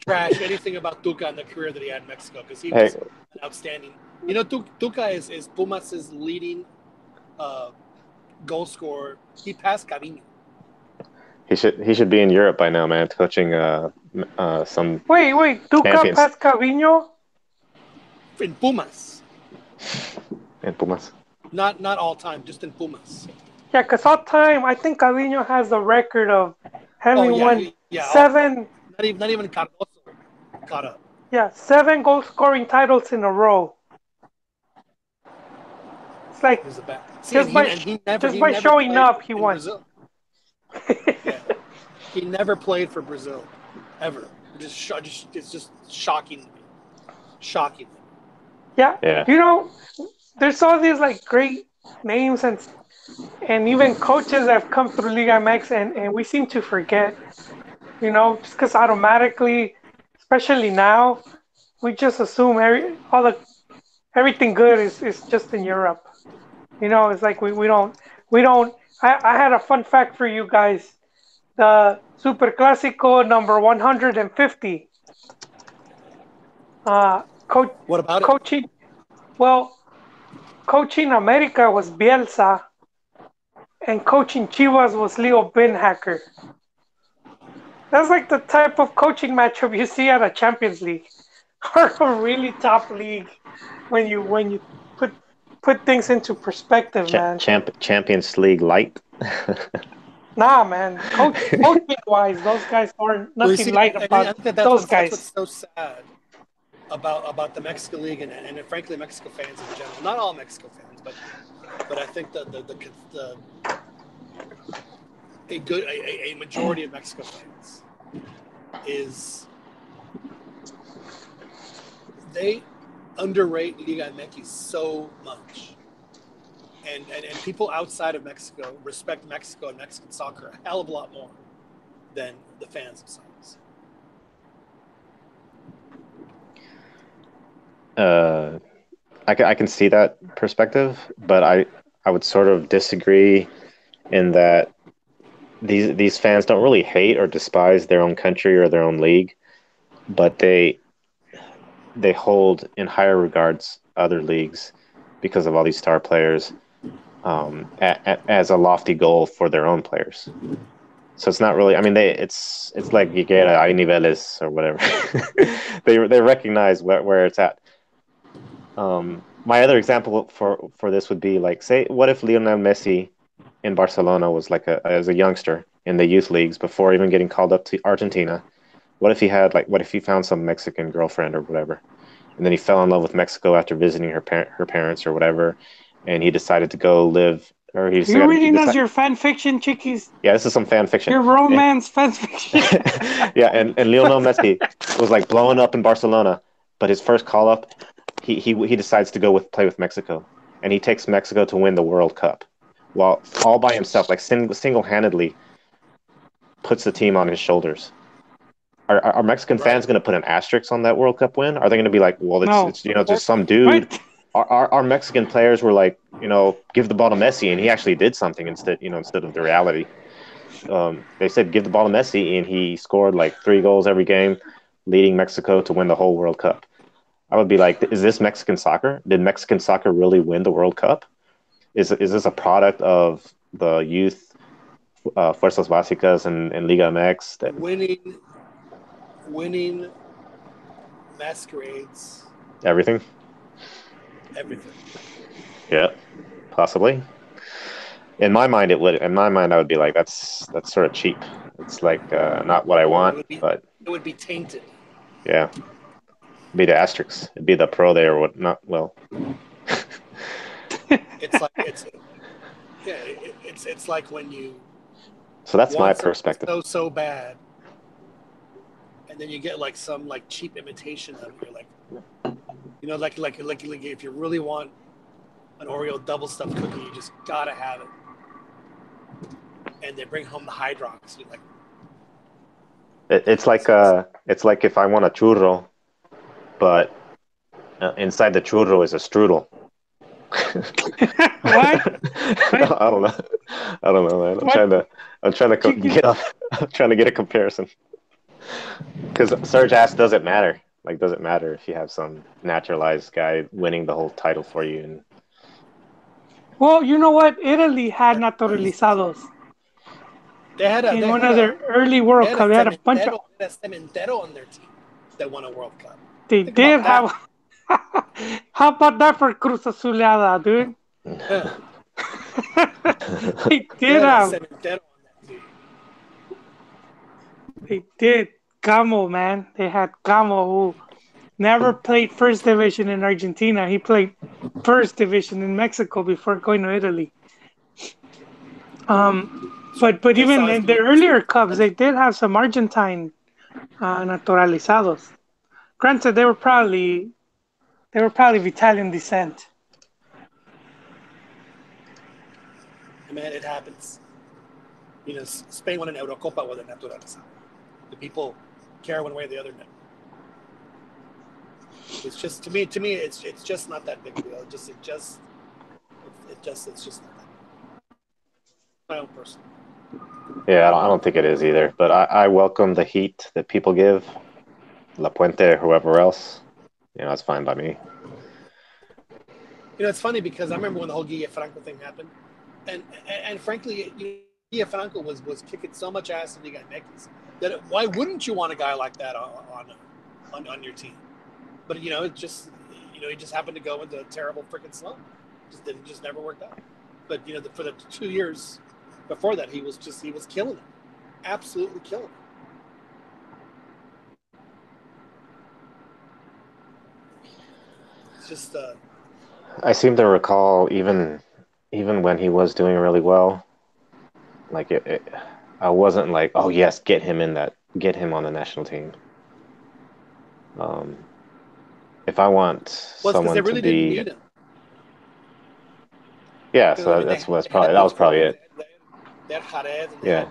trash anything about Tuca and the career that he had in Mexico, because he Hey, was an outstanding. Tuca is Pumas' leading uh, goal scorer. He passed Cavino he should be in Europe by now, man, coaching some wait, Tuca champions Pascavino? in Pumas. in Pumas. Not all time, just in Pumas. Yeah, because all time, I think Cavino has the record of Oh having yeah, won all time. seven, Not even Cardoso caught up. yeah, 7 goal scoring titles in a row. It's He like was a bad. See, just by just he by never showing played up, he in won. Brazil. Yeah, he never played for Brazil, ever. It's just shocking to me. Shocking. Yeah, Yeah, there's all these like great names and even coaches that have come through Liga MX, and we seem to forget. Just because automatically, especially now, we just assume everything good is just in Europe. It's like we don't. I had a fun fact for you guys. The Super Clásico number 150. Coach, What about it? coaching. Well, coaching America was Bielsa, and coaching Chivas was Leo Binhacker. That's like the type of coaching matchup you see at a Champions League or a really top league when you put things into perspective, man. Champions League light. Nah, man. Coaching wise, those guys aren't Well, you nothing see, light and I about think those that's guys. what's so sad about the Mexico League and frankly Mexico fans in general. Not all Mexico fans, but I think the a majority of Mexico fans is they underrate Liga MX so much. And people outside of Mexico respect Mexico and Mexican soccer a hell of a lot more than the fans themselves. I can see that perspective, but I would sort of disagree in that these fans don't really hate or despise their own country or their own league, but they hold in higher regards other leagues because of all these star players, as a lofty goal for their own players. So it's not really. I mean, it's like Higuera, hay niveles or whatever. They recognize where it's at. My other example for this would be like, say, what if Lionel Messi in Barcelona was like as a youngster in the youth leagues before even getting called up to Argentina? What if he found some Mexican girlfriend or whatever, and then he fell in love with Mexico after visiting her parents or whatever, and he decided to go live, or You reading us your fan fiction, chickies? yeah, this is some fan fiction. Your romance fan fiction. Yeah, and Lionel Messi was like blowing up in Barcelona, but his first call up, he decides to go play with Mexico, and he takes Mexico to win the World Cup, while all by himself, like single handedly, puts the team on his shoulders. Are Mexican fans going to put an asterisk on that World Cup win? Are they going to be like, well, it's just some dude? What? Our Mexican players were like, give the ball to Messi, and he actually did something instead of the reality. They said give the ball to Messi, and he scored like 3 goals every game, leading Mexico to win the whole World Cup. I would be like, is this Mexican soccer? Did Mexican soccer really win the World Cup? Is this a product of the youth Fuerzas Básicas and Liga MX that winning masquerades everything? Yeah, possibly. In my mind, it would. In my mind, I would be like, that's sort of cheap. It's like not what I want, but it would be tainted. Yeah, it'd be the asterisks. It'd be the pro there. What not? Well, it's like when you. So that's my perspective. So bad, and then you get like some like cheap imitation of it. You're like, like if you really want an Oreo double stuffed cookie, you just gotta have it. And they bring home the Hydrox. You're like, it's like if I want a churro, but inside the churro is a strudel. What? I don't know, man. I'm trying to get a comparison. Because Serge asked, does it matter? Like, does it matter if you have some naturalized guy winning the whole title for you? And well, you know what? Italy had naturalizados. They had one of their early World Cup. They had a bunch of Cementero on their team that won a World Cup. They did have. How about that for Cruz Azuleada, dude? Yeah. They did have. Cementero on that team. They did. Gamo, man. They had Gamo, who never played first division in Argentina. He played first division in Mexico before going to Italy. But even in the earlier Cups, they did have some Argentine naturalizados. Granted, they were probably of Italian descent. Man, it happens. Spain won an Eurocopa with a naturalizado. The people care one way or the other now. It's just to me, it's just not that big a deal. It's just not that. My own personal. Yeah, I don't think it is either. But I welcome the heat that people give La Puente or whoever else. It's fine by me. It's funny because I remember when the whole Guille Franco thing happened, and frankly, Guille Franco was kicking so much ass in Liga MX that why wouldn't you want a guy like that on your team? But it just he just happened to go into a terrible freaking slump. Just never worked out. But for the 2 years before that, he was killing it, absolutely killing it. It's just. I seem to recall even when he was doing really well, like I wasn't like, oh yes, get him on the national team. If I want someone really to be, didn't need him. Yeah, so that was probably it. They had Jared, yeah.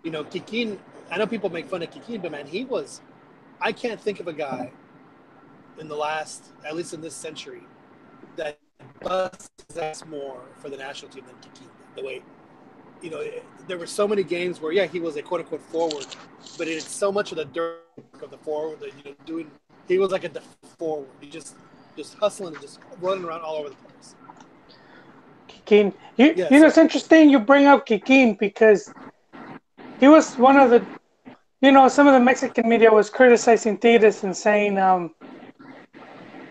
Kikín. I know people make fun of Kikín, but man, I can't think of a guy in the last, at least in this century, that busts ass more for the national team than Kikín. The way, there were so many games where, he was a quote unquote forward, but it's so much of the dirt of the forward that he was like a forward. He just hustling and just running around all over the place. Kikín, it's interesting you bring up Kikín because he was one of the, some of the Mexican media was criticizing Tigres and saying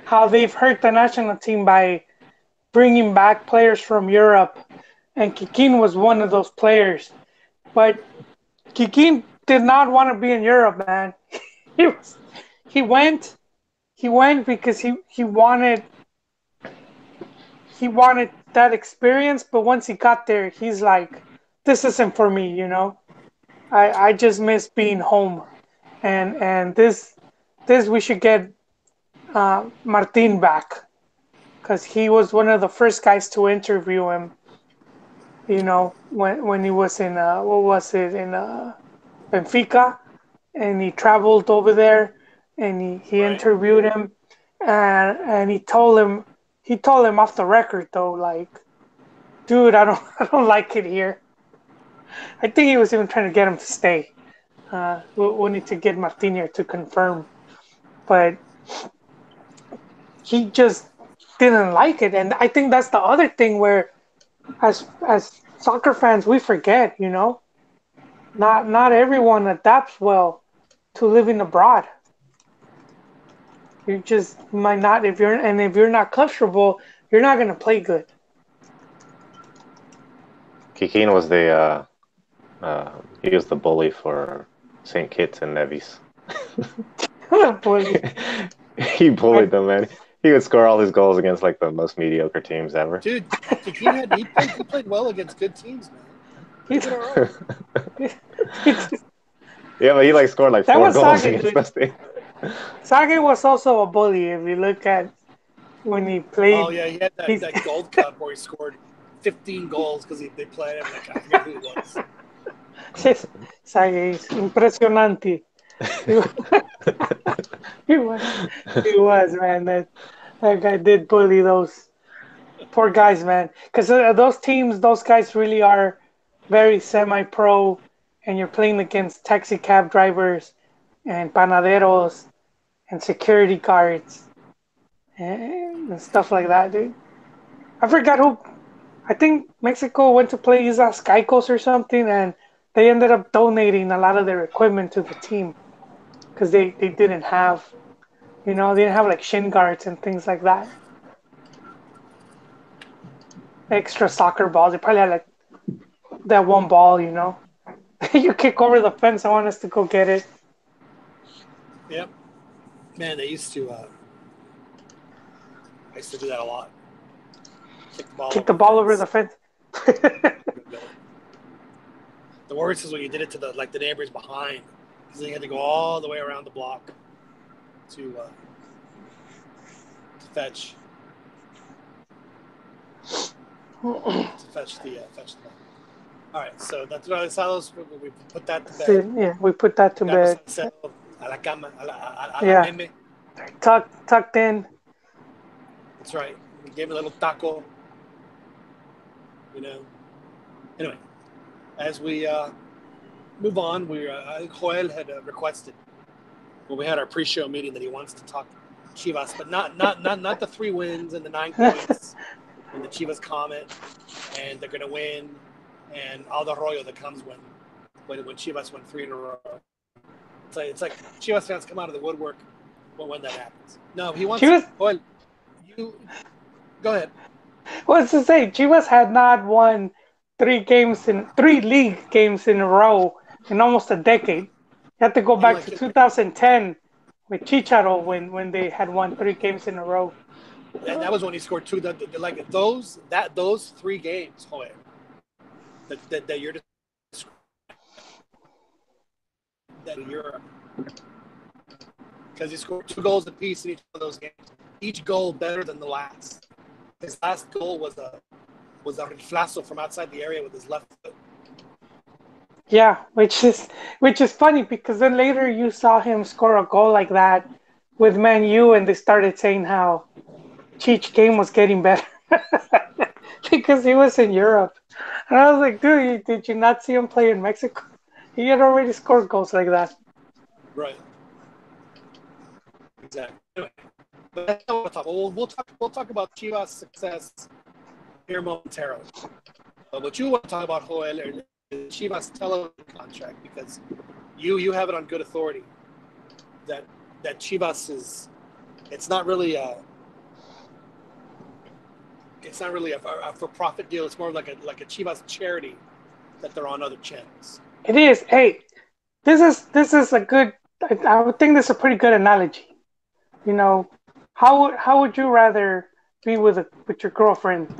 how they've hurt the national team by bringing back players from Europe, and Kikín was one of those players. But Kikín did not want to be in Europe, man. He went because he wanted that experience, but once he got there, he's like, this isn't for me, I just miss being home, and this we should get Martin back, because he was one of the first guys to interview him, when he was in Benfica, and he traveled over there, and he Right. interviewed him, and he told him off the record though, like, dude, I don't I don't like it here. I think he was even trying to get him to stay. We need to get Martinez to confirm, but he just didn't like it, and I think that's the other thing where, as soccer fans, we forget, not everyone adapts well to living abroad. You just might not if you're not comfortable, you're not gonna play good. Kikín was he was the bully for St. Kitts and Nevis. Bully. He bullied them, man. He would score all his goals against like the most mediocre teams ever. Dude, he played well against good teams, man. He did all right. Yeah, but he like scored like That 4 was goals Sage. against those teams. Sage was also a bully. If you look at when he played, Oh yeah, he had that Gold Cup where he scored 15 goals because they played him. Like, I forget who it was. Sage is impresionante. He was, man. That guy did bully those poor guys, man. Because those teams, those guys really are very semi-pro, and you're playing against taxi cab drivers and panaderos and security guards and stuff like that, dude. I forgot who. I think Mexico went to play Islas Caicos or something, and they ended up donating a lot of their equipment to the team because they didn't have, they didn't have like shin guards and things like that. Extra soccer balls. They probably had like that one ball, you kick over the fence. I want us to go get it. Yep. Man, I used to do that a lot. Kick the ball over the fence. The worst is when you did it to the neighbors behind, because then you had to go all the way around the block to fetch the ball. All right, so naturalizados, we put that to bed. Yeah, we put that to bed. Salcedo, a la cama, a la Yeah. meme. Tucked in. That's right. We gave him a little taco. Anyway, as we move on, I think Joel had requested when we had our pre-show meeting that he wants to talk Chivas, but not the 3 wins and the 9 points and the Chivas comment, and they're gonna win, and all the rollo that comes when Chivas win 3 in a row. It's like Chivas fans come out of the woodwork when that happens. No, he wants Joel. You go ahead. What's to say? Chivas had not won 3 league games in a row in almost a decade. You have to go back to 2010 with Chicharo when they had won 3 games in a row. And that was when he scored 2. Those 3 games, Joel, that you're because he scored 2 goals apiece in each of those games. Each goal better than the last. His last goal was a riflazo from outside the area with his left foot. Yeah, which is funny because then later you saw him score a goal like that with Man U, and they started saying how Cheech game was getting better because he was in Europe. And I was like, dude, did you not see him play in Mexico? He had already scored goals like that. Right. Exactly. Anyway, but that's not what we'll talk. We'll talk about Chivas' success here momentarily. But what you want to talk about, Joel, is Chivas' television contract, because you have it on good authority that Chivas is. It's not really a for-profit deal. It's more like a Chivas charity that they're on other channels. It is. Hey, this is a good. I would think this is a pretty good analogy. How would you rather be with your girlfriend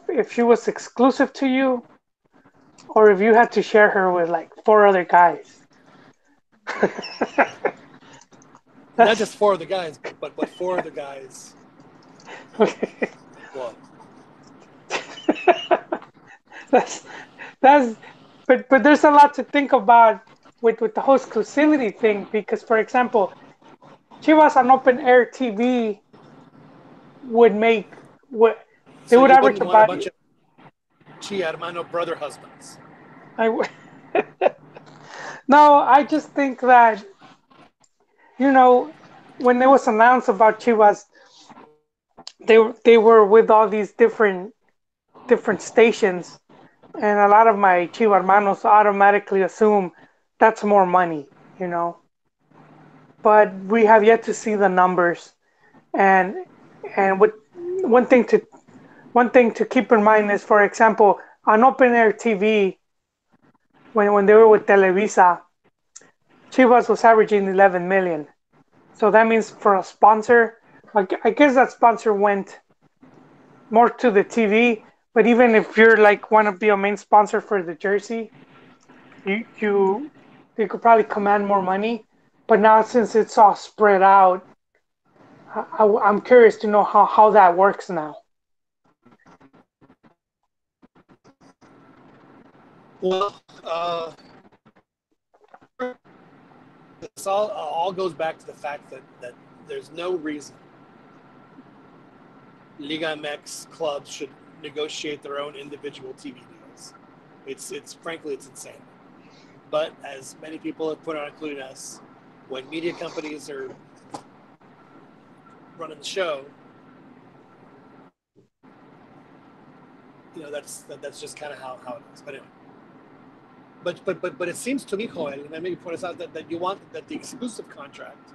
if she was exclusive to you, or if you had to share her with like 4 other guys? Not just 4 other guys, but 4 other guys. Okay. Well, that's but there's a lot to think about with the whole exclusivity thing, because for example, Chivas on open air TV would make what they So would you average wouldn't want a about. bunch of Chi Hermano brother husbands. I no, I just think that you know when it was announced about Chivas, they were with all these different stations, and a lot of my Chiva hermanos automatically assume that's more money, you know. But we have yet to see the numbers, and with one thing to one thing to keep in mind is, for example, on open air TV, when they were with Televisa, Chivas was averaging 11 million. So that means for a sponsor, I guess that sponsor went more to the TV. But even if you're like want to be a main sponsor for the jersey, you could probably command more money. But now since it's all spread out, I'm curious to know how that works now. Well, this all goes back to the fact that there's no reason Liga MX clubs should negotiate their own individual TV deals. It's frankly it's insane. But as many people have put on, including us, when media companies are running the show, that's just kind of how it is. But anyway. But it seems to me, Joel, and I maybe point us out that you want that the exclusive contract.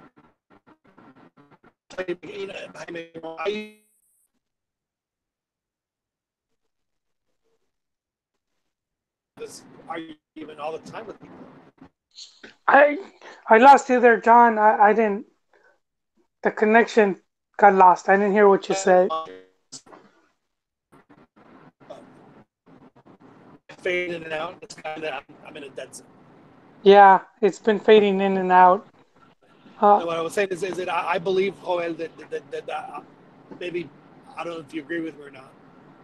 This argument all the time with people. I I lost you there, John. I didn't. The connection got lost. I didn't hear what you said. Fade in and out. It's kind of I'm in a dead zone. Yeah, it's been fading in and out. No, what I was saying is that I believe, Joel, that maybe I don't know if you agree with me or not,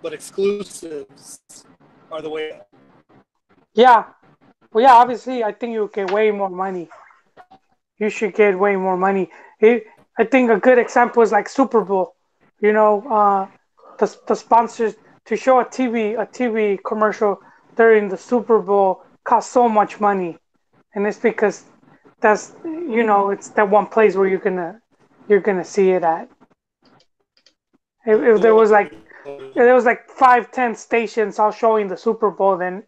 but exclusives are the way. Yeah, well, yeah. Obviously, I think you get way more money. You should get way more money. I think a good example is like Super Bowl. You know, the sponsors to show a TV commercial during the Super Bowl costs so much money, and it's because that's it's that one place where you're gonna see it at. If there was like if there was like 5, 10 stations all showing the Super Bowl, then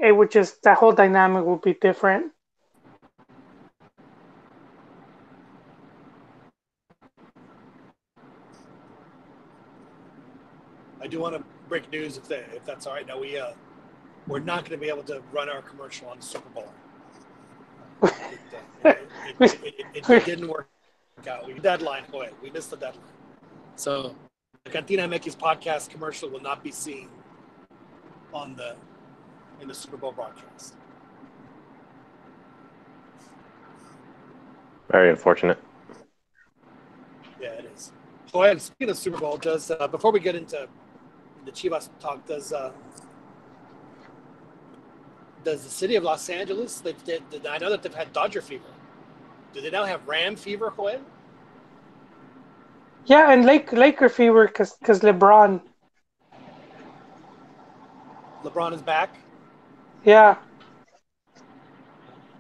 it would just that whole dynamic would be different. I do want to break news if that's all right. Now we're not going to be able to run our commercial on the Super Bowl. It didn't work out. We deadline, boy, we missed the deadline. So the CantinaMX podcast commercial will not be seen in the Super Bowl broadcast. Very unfortunate. Yeah, it is. Joel, speaking of Super Bowl, does before we get into the Chivas talk, does the city of Los Angeles? I know that they've had Dodger fever. Do they now have Ram fever, Joel? Yeah, and Laker fever because LeBron. LeBron is back. Yeah.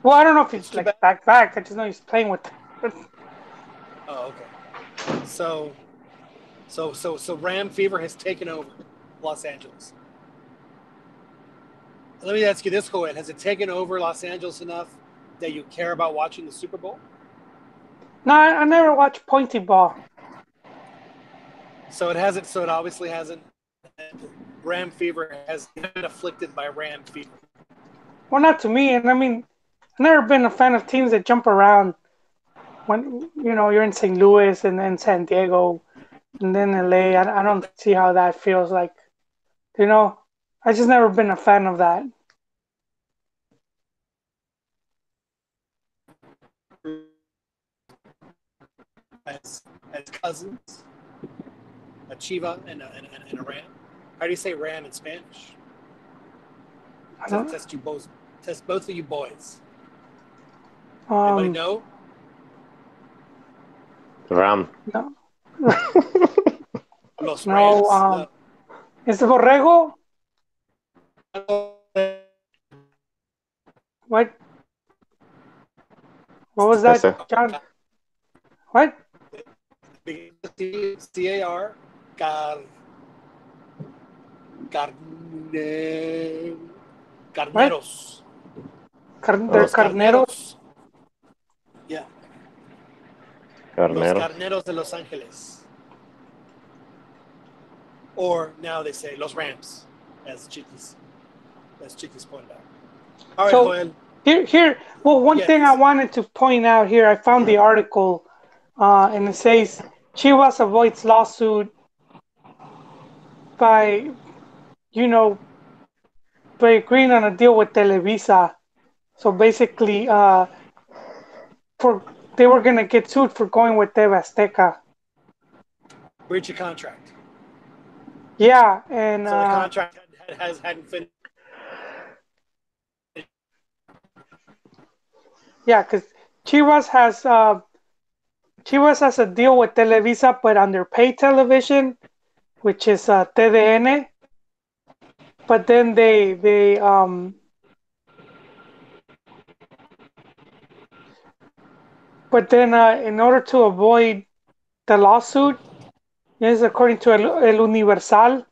Well, I don't know if It's he's too like bad. back. I just know he's playing with. Oh, okay. So Ram fever has taken over Los Angeles. Let me ask you this, Joel. Has it taken over Los Angeles enough that you care about watching the Super Bowl? No, I never watched Pointy Ball. So it hasn't. So it obviously hasn't. Ram fever has been afflicted by Ram fever. Well, not to me, and I mean, I've never been a fan of teams that jump around. When you're in St. Louis and then San Diego and then LA, I don't see how that feels like. I just never been a fan of that. As cousins, a Chiva and a Ram. How do you say Ram in Spanish? I don't. Test both of you boys. Anybody know? Ram. No. Los No. Rams. No. Is it Borrego? What? What was that, Ese. John? What? CAR. Carneros. They're Los carneros. Carneros. Yeah. Los Carnero. Carneros de Los Angeles. Or now they say Los Rams, as Chiquis pointed out. All right, So Joel. here. Well, one thing I Yes. wanted to point out here, I found the article, and it says Chivas avoids lawsuit by, by agreeing on a deal with Televisa. So basically, for they were gonna get sued for going with TV Azteca. Breach of contract. Yeah, and So the contract hadn't finished. yeah, because Chivas has a deal with Televisa, but on their pay television, which is TDN. But then in order to avoid the lawsuit, yes, according to El Universal,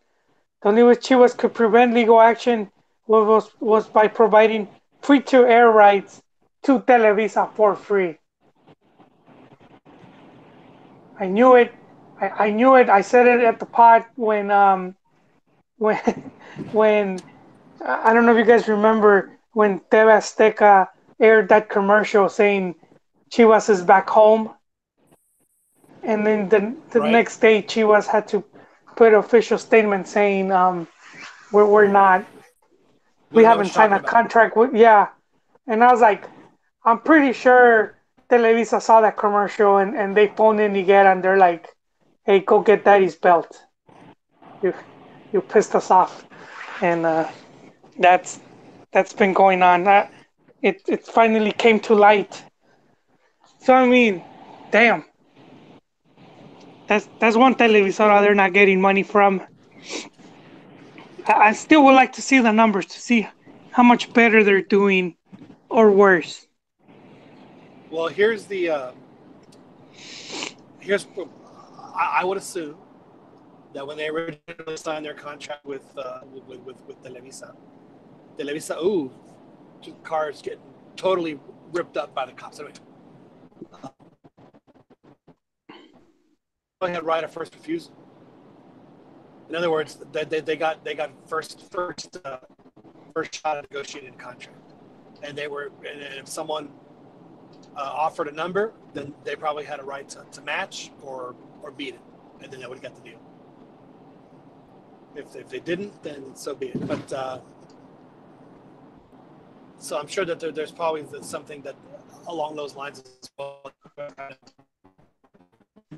the only way Chivas could prevent legal action was by providing free-to-air rights to Televisa for free. I knew it. I knew it. I said it at the pod when when when I don't know if you guys remember when TV Azteca aired that commercial saying Chivas is back home, and then the Right. next day Chivas had to put an official statement saying we're not, We we don't know what haven't you're signed talking a about. contract with, yeah. And I was like, I'm pretty sure Televisa saw that commercial and they phoned in Higuera and they're like, hey, go get Daddy's belt. You pissed us off, and that's been going on. It finally came to light. So I mean, damn, that's one televisora they're not getting money from. I still would like to see the numbers to see how much better they're doing or worse. Well, here's I would assume that when they originally signed their contract with Televisa, ooh, cars getting totally ripped up by the cops. Anyway, they had right of first refusal. In other words, they got first shot at negotiating a contract, and if someone offered a number, then they probably had a right to match or beat it, and then they would get the deal. If they didn't, then so be it. But so I'm sure that there's probably something that along those lines as well,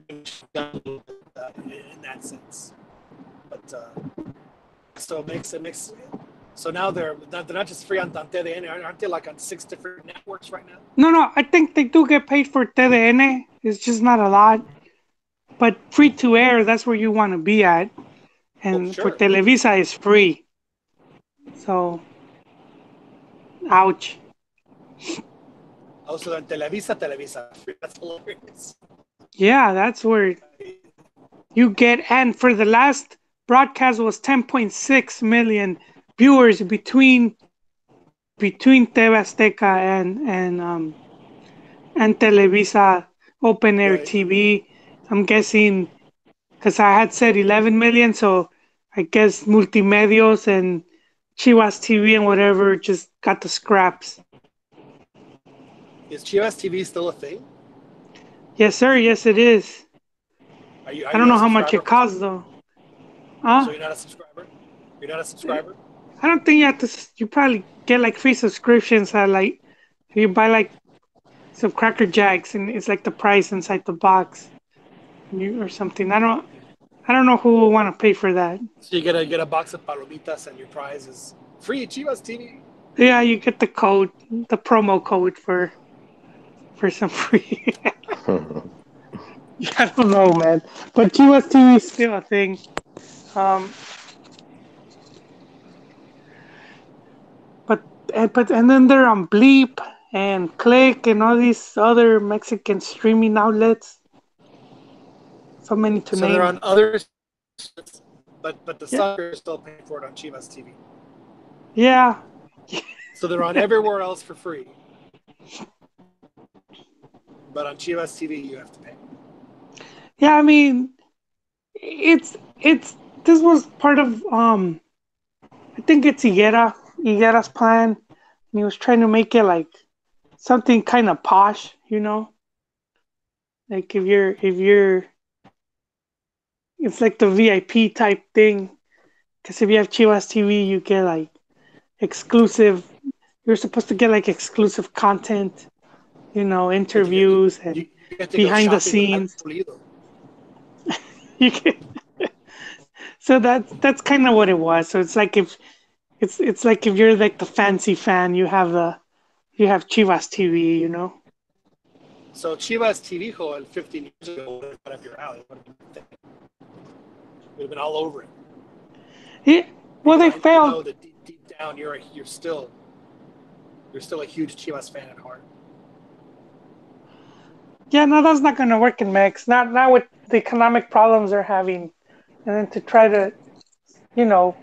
in that sense. But so it makes. So now they're not just free on TDN, aren't they like on 6 different networks right now? No, I think they do get paid for TDN. It's just not a lot. But free to air, that's where you want to be at. And for Sure. Televisa, it's free. So, ouch. Also, then Televisa. That's hilarious. Yeah, that's where you get. And for the last broadcast was 10.6 million viewers between TV Azteca and Televisa Open Air Right. TV. I'm guessing because I had said 11 million, so I guess Multimedios and Chivas TV and whatever just got the scraps. Is Chivas TV still a thing? Yes, sir. Yes, it is. Are I don't you a know how much subscriber? it costs though. So you're not a subscriber? You're not a subscriber? I don't think you have to. You probably get like free subscriptions at like if you buy like some Cracker Jacks and it's like the price inside the box, or something. I don't know who will want to pay for that. So you get a box of palomitas and your prize is free Chivas TV. Yeah, you get the code, the promo code for some free. I don't know, man. But Chivas TV is still a thing. Um, but then they're on Bleep and Click and all these other Mexican streaming outlets. So many to So they're name. on other, but the Yeah, soccer is still paying for it on Chivas TV. yeah, So they're on everywhere else for free, but on Chivas TV you have to pay. yeah. I mean, it's this was part of I think it's Higuera's plan, and he was trying to make it like something kind of posh, you know. Like if you're it's like the VIP type thing. Because if you have Chivas TV, you get like exclusive. You're supposed to get like exclusive content, you know, You get to go, you, interviews and you get to go behind the shopping with scenes. Pulido. You can, so that's kind of what it was. So it's like if it's like if you're like the fancy fan, you have Chivas TV, you know. So Chivas TV, Joel, 15 years ago, would have been up your alley. Would have been all over it. Yeah, well, Because they I failed. know that deep down you're still a huge Chivas fan at heart. Yeah, no, that's not going to work in Mex. Not with the economic problems they're having, and then to try to, you know,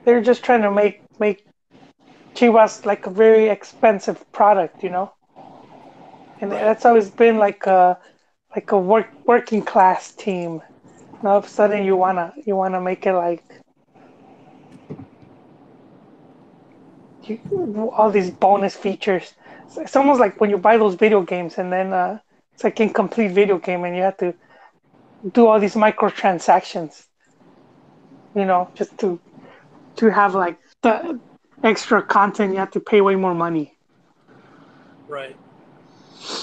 they're just trying to make Chivas like a very expensive product, you know. And Right. that's always been like a working class team. Now all of a sudden you wanna make it like all these bonus features. It's almost like when you buy those video games and then it's like incomplete video game and you have to do all these microtransactions, you know, just to have like the extra content. You have to pay way more money. Right.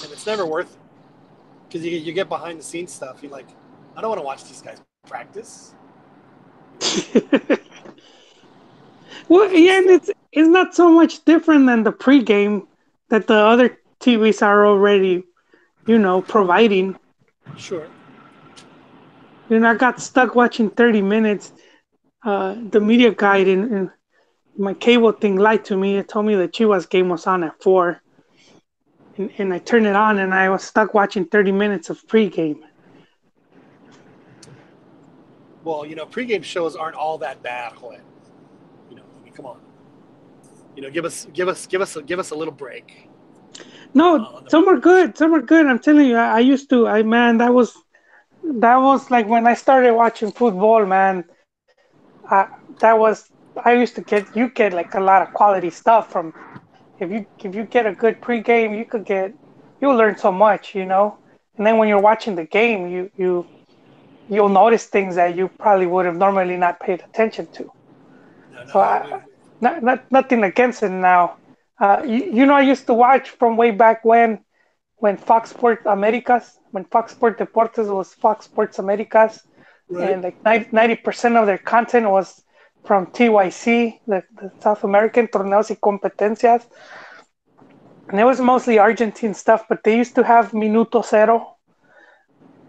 And it's never worth it. Because you get behind the scenes stuff. You're like, I don't want to watch these guys practice. Well, It's yeah, just and it's not so much different than the pregame that the other TVs are already, you know, providing. sure. You know, I got stuck watching 30 minutes. The media guide in my cable thing lied to me. It told me the Chivas game was on at 4. And I turned it on and I was stuck watching 30 minutes of pregame. Well, pregame shows aren't all that bad, Joel. I mean, come on. Give us a little break. No, some were good. Some were good. I'm telling you, I used to. Man, that was like when I started watching football, man. That was I used to get like a lot of quality stuff from if you get a good pregame, you'll learn so much, you know. And then when you're watching the game, you'll notice things that you probably would have normally not paid attention to. So nothing against it now. You know, I used to watch from way back when Fox Sports Americas, when Fox Sports Deportes was Fox Sports Americas, right. and like 90% of their content was from TYC, the South American Torneos y Competencias. And it was mostly Argentine stuff, but they used to have Minuto Cero,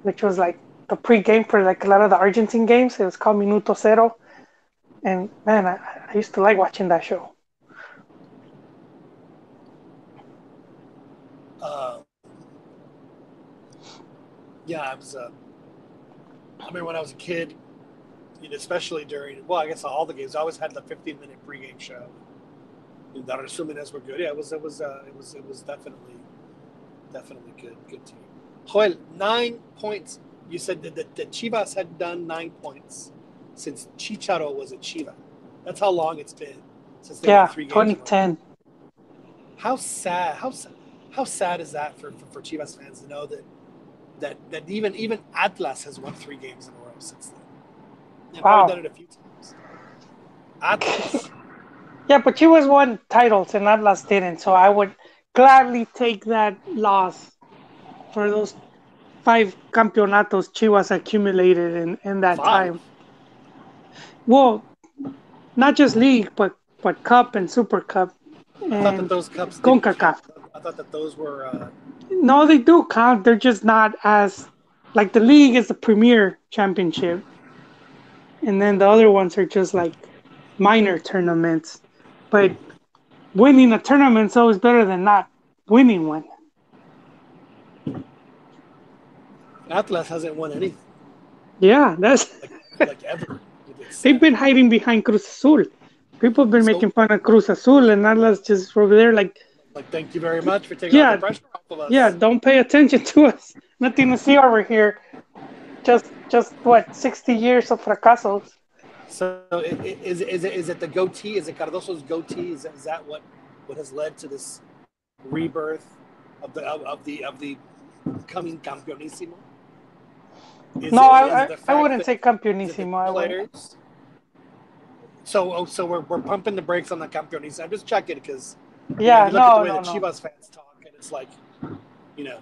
which was like the pre-game for like a lot of the Argentine games. It was called Minuto Cero. And man, I used to like watching that show. Uh, yeah, I remember when I was a kid, especially during, well, I guess all the games, I always had the 15-minute pregame show. The resúmenes were good. Yeah, it was definitely good team. Joel, 9 points. You said that Chivas had done 9 points since Chicharo was a Chiva. That's how long it's been since they won 3 games. 2010. How sad is that for Chivas fans to know that even Atlas has won 3 games in a row since then. They've probably done it a few times. Atlas. Yeah, but Chivas won titles and Atlas didn't, so I would gladly take that loss for those 5 campeonatos Chivas accumulated in that 5? time. Well, not just league, but cup and super cup I thought that and those cups didn't CONCACAF. count. I thought that those were. No, they do count. They're just not as like the league is the premier championship, and then the other ones are just like minor tournaments. But winning a tournament's always better than not winning one. Atlas hasn't won anything Yeah, that's like ever. they've been hiding behind Cruz Azul. People have been making fun of Cruz Azul, and Atlas just over there like, thank you very much for taking all yeah, the pressure off of us. yeah, don't pay attention to us. Nothing to see over here. Just what 60 years of fracasos. So is it the goatee? Is it Cardoso's goatee? Is that what has led to this rebirth of the coming campeonissimo? No, I wouldn't say campeonissimo. I wouldn't. Players. So we're pumping the brakes on the campeonissimo. I'm just checking because yeah, you look at the way the Chivas fans talk, and it's like, you know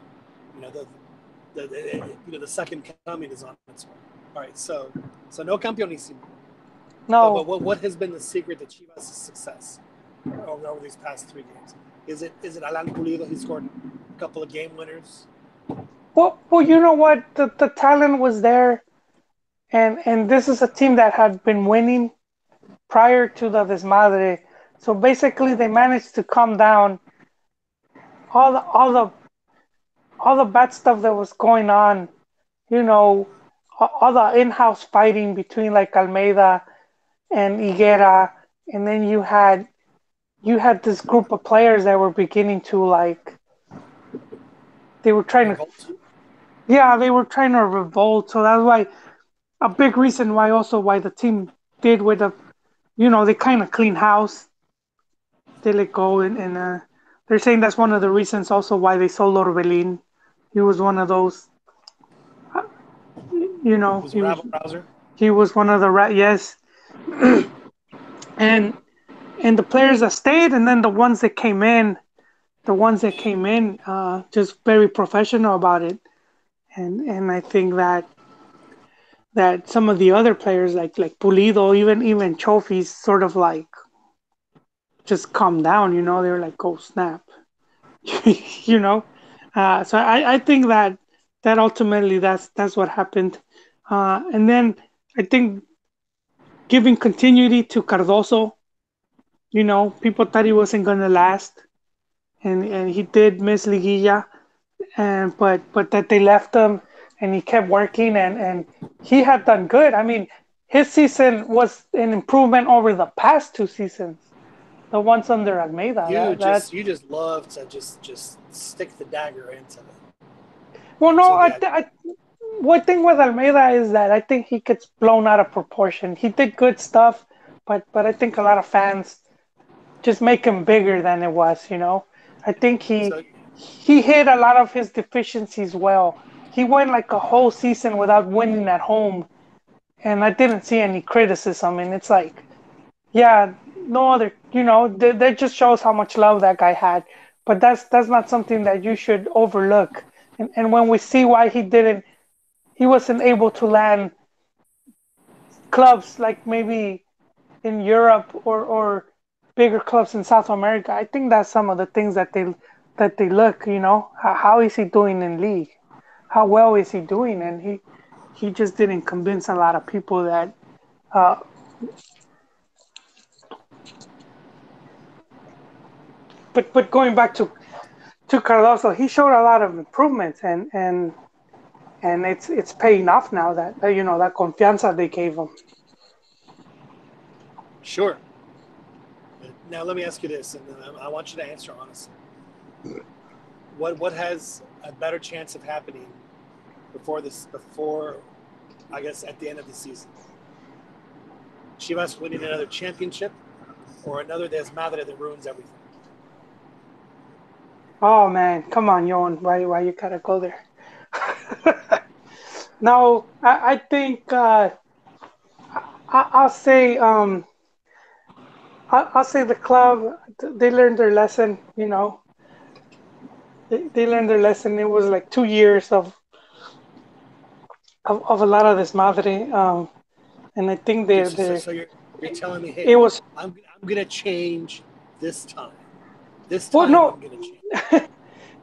the second coming is on its way. All right, so no campeonissimo. No. But what has been the secret to Chivas' success over these past 3 games? Is it Alan Pulido? He scored a couple of game winners. Well, you know what? The talent was there, and this is a team that had been winning prior to the desmadre. So basically, they managed to calm down all the bad stuff that was going on. You know, all the in-house fighting between like Almeida and Higuera, and then you had this group of players that were beginning to like they were trying Revolt. they were trying to revolt. So that's why a big reason why the team did with they kind of clean house. They let go and they're saying that's one of the reasons also why they sold Orbelin. He was one of those. He was one of the yes, and the players that stayed, and then the ones that came in, just very professional about it, and I think that some of the other players like Pulido, even Chofi's sort of like just calm down, they were like, oh snap, so I think that ultimately that's what happened, and then I think giving continuity to Cardoso, people thought he wasn't gonna last, and he did miss Liguilla, but that they left him and he kept working and he had done good. I mean, his season was an improvement over the past 2 seasons, the ones under Almeida. You just love to just stick the dagger into them. Well, no, one thing with Almeida is that I think he gets blown out of proportion. He did good stuff, but I think a lot of fans just make him bigger than it was. I think he hit a lot of his deficiencies well. He went like a whole season without winning at home, and I didn't see any criticism. And it's like, yeah, no other, that just shows how much love that guy had. But that's not something that you should overlook. And when we see why he wasn't able to land clubs like maybe in Europe or bigger clubs in South America, I think that's some of the things that they look, how is he doing in league? How well is he doing? And he just didn't convince a lot of people that but going back to Cardoso, he showed a lot of improvements and it's paying off now that that confianza they gave him. Sure. Now let me ask you this, and I want you to answer honestly. What has a better chance of happening before I guess at the end of the season? Chivas winning another championship or another desmadre that ruins everything? Oh man, come on, Yon. Why you gotta go there? No, I think I'll say I'll say the club they learned their lesson. They learned their lesson. It was like 2 years of a lot of this madre, and I think So you're telling me, hey, it was. I'm gonna change this time. This Well, time no, I'm gonna change.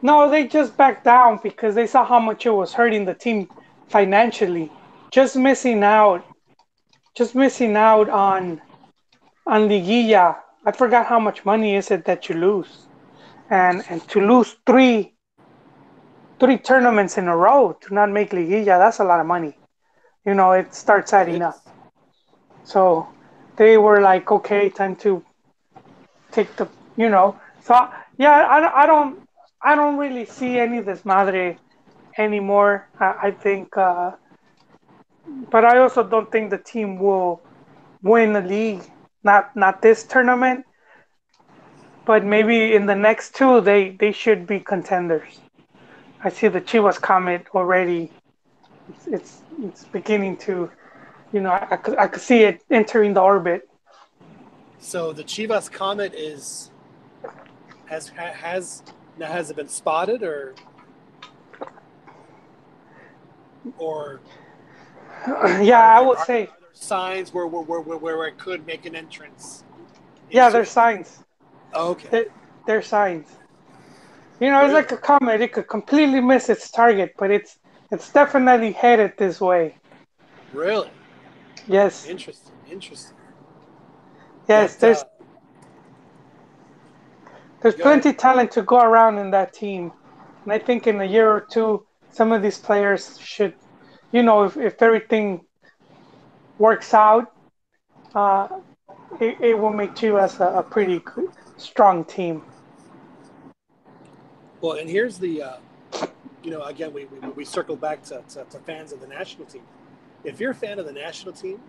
No, they just backed down because they saw how much it was hurting the team financially. Just missing out, just missing out on Liguilla. I forgot how much money is it that you lose, and to lose three tournaments in a row to not make Liguilla, that's a lot of money. It starts It adding up. is. So they were like, okay, time to take the. So yeah, I don't really see any desmadre anymore. I think, but I also don't think the team will win the league. Not this tournament, but maybe in the next two, they should be contenders. I see the Chivas Comet already. It's beginning to, I could see it entering the orbit. So the Chivas Comet has now, has it been spotted or Yeah, are I there would are, say, are there signs where it could make an entrance yeah, into there's it? signs. Okay, There's signs. It's really, like a comet. It could completely miss its target, but it's definitely headed this way. really Yes, interesting. yes. That There's go ahead. plenty talent to go around in that team, and I think in a year or two, some of these players should, if everything works out, uh, it will make Chivas a pretty strong team. Well, and here's the again we circle back to fans of the national team. If you're a fan of the national team,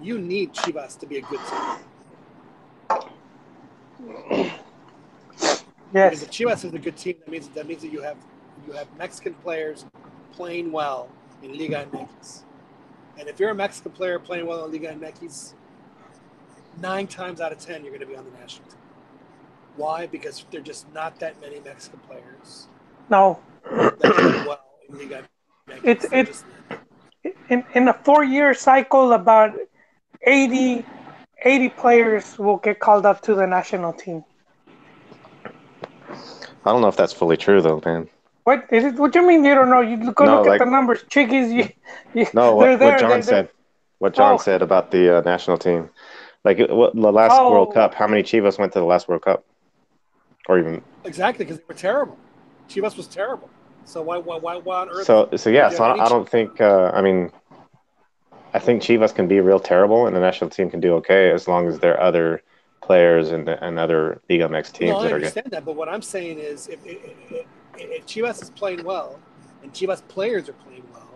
you need Chivas to be a good team. Because Yes. if Chivas is a good team, that means that you have Mexican players playing well in Liga MX. And if you're a Mexican player playing well in Liga MX, 9 times out of 10 you're going to be on the national team. Why? Because there are just not that many Mexican players No. that play well in Liga It's MX. They're it just in a 4-year cycle, about 80 80 players will get called up to the national team. I don't know if that's fully true though, man. What is it? What do you mean you don't know? You go No, look at the like numbers, Chickies. no, They're what there. John They're said, what John oh said about the national team. Like the last World oh Cup, how many Chivas went to the last World Cup, or even exactly because they were terrible. Chivas was terrible. So why on earth so yeah. would you So have any? I don't think. I mean, I think Chivas can be real terrible, and the national team can do okay as long as there are other players and other Liga MX No, teams I that are good. understand that, but what I'm saying is, if Chivas is playing well, and Chivas players are playing well,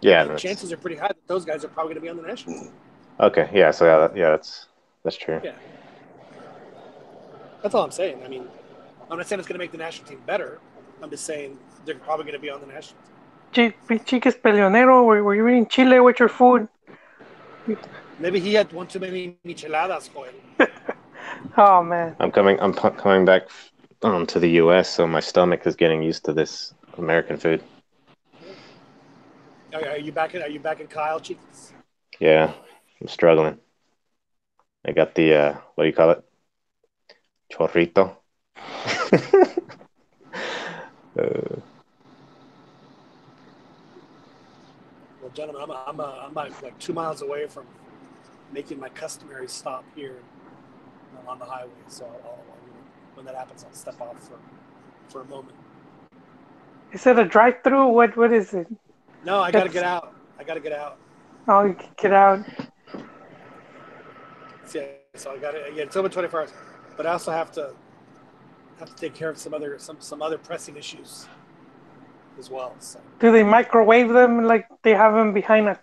Yeah, then chances are pretty high that those guys are probably going to be on the national team. okay. Yeah, so yeah, that's true. Yeah, that's all I'm saying. I mean, I'm not saying it's going to make the national team better. I'm just saying they're probably going to be on the national team. Chiquis peleonero. Were you eating chile with your food? Maybe he had one too many micheladas, Joel. Oh man. I'm coming back to the U.S., so my stomach is getting used to this American food. Are you back in? Are you back in Kyle, Chiquis? Yeah, I'm struggling. I got the what do you call it? Chorrito. Well, gentlemen, I'm like 2 miles away from making my customary stop here on the highway. So when that happens, I'll step off for a moment. Is it a drive-through? What is it? No, I got to get out. I got to get out. Oh, you can get out. So I got to. Yeah, it's open 24 hours, but I also have to take care of some other pressing issues as well. So Do they microwave them like they have them behind a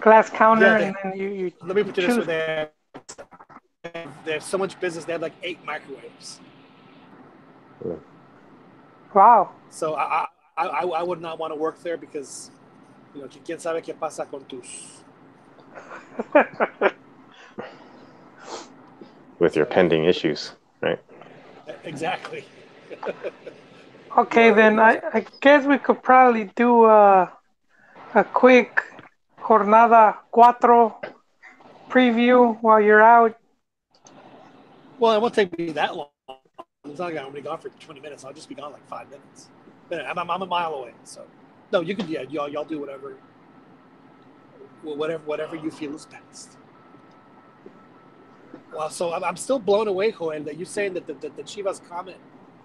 glass yeah, counter, and then you let me put it this way: choose? they have so much business. They have like 8 microwaves. Wow. So I would not want to work there because quién sabe qué pasa con tus. With your So pending issues, right? exactly. Okay, then I guess we could probably do a quick Jornada Cuatro preview while you're out. Well, it won't take me that long. It's not like I'm gonna be gone for 20 minutes. I'll just be gone like 5 minutes. But I'm a mile away, so no, you can y'all do whatever you feel is best. Well, so I'm still blown away, Joel, that you're saying that the Chivas comet,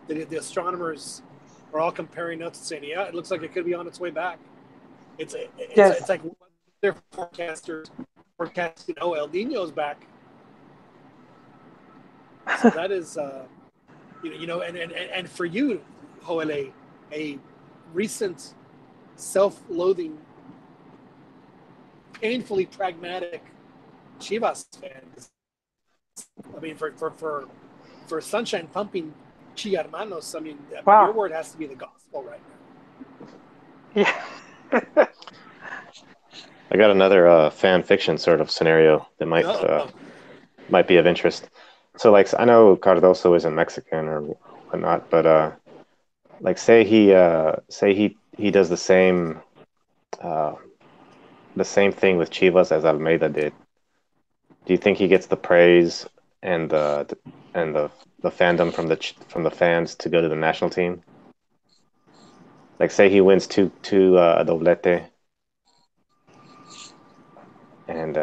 the astronomers are all comparing notes and saying, yeah, it looks like it could be on its way back. Yes. It's like their forecasters forecast, El Nino's back. So that is, and for you, Joel, a recent self-loathing, painfully pragmatic Chivas fan. I mean, for sunshine pumping Chi Hermanos, I mean, Wow. your word has to be the gospel right Yeah. I got another fan fiction sort of scenario that now. might be of interest. So, like, I know Cardoso isn't Mexican or whatnot, but like, say he does uh, the same thing with Chivas as Almeida did. Do you think he gets the praise and the fandom from the fans to go to the national team? Like, say he wins two doblete and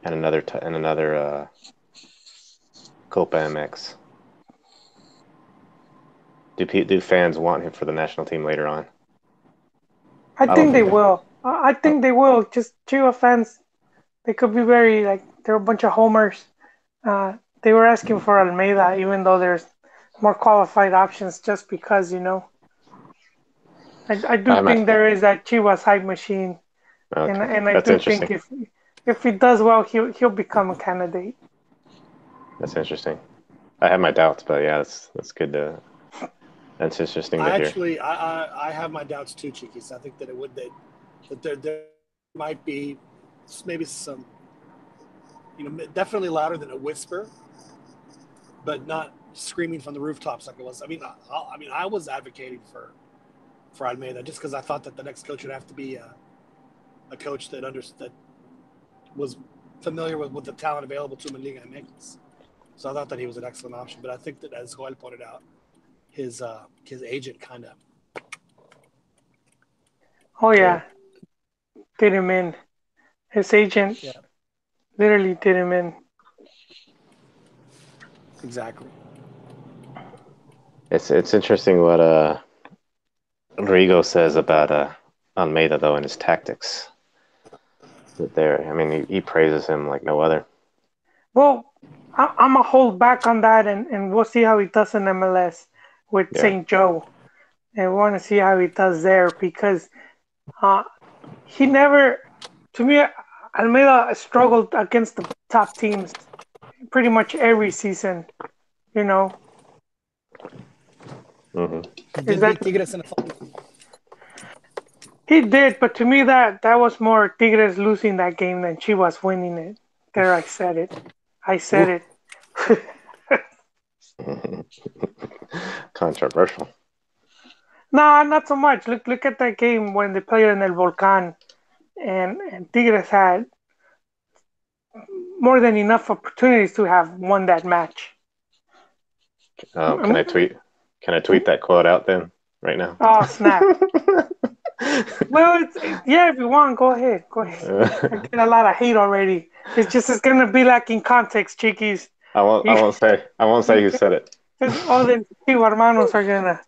another Copa MX. Do fans want him for the national team later on? I I don't think they think they. will. I think they will. Just Chivas fans, they could be very like they're a bunch of homers. They were asking for Almeida, even though there's more qualified options, just because I do I'm think at, there is that Chivas hype machine, and okay, and I that's do think interesting. if he does well, he'll become a candidate. That's interesting. I have my doubts, but yeah, that's good to. That's interesting to hear. I have my doubts too, Chiquis. I think that that there might be maybe some, definitely louder than a whisper, but not screaming from the rooftops like it was. I was advocating for Almeida just because I thought that the next coach would have to be a coach that was familiar with the talent available to him in Liga MX. So I thought that he was an excellent option. But I think that, as Joel pointed out, his agent kind of, Oh Yeah, yeah, did him in. His agent yeah, literally did him in. exactly. it's interesting what Rigo says about Almeida though and his tactics. That there, I mean, he praises him like no other. Well, I'm gonna hold back on that, and we'll see how he does in MLS with Yeah, St. Joe, and we want to see how he does there because uh, he never, to me, Almeida struggled against the top teams pretty much every season. You know, hmm He is did that beat Tigres in the final. he did, but to me that was more Tigres losing that game than Chivas winning it. There, I said it. I said Ooh, it. Controversial. Nah, not so much. Look at that game when they played in El Volcán, and Tigres had more than enough opportunities to have won that match. Can I tweet? Can I tweet that quote out then right now? Oh snap! Well, yeah. If you want, go ahead. Go ahead. I Uh, get a lot of hate already. It's gonna be like in context, chiquis. I won't. I You, won't say. I won't say who said it. all the two hermanos are gonna.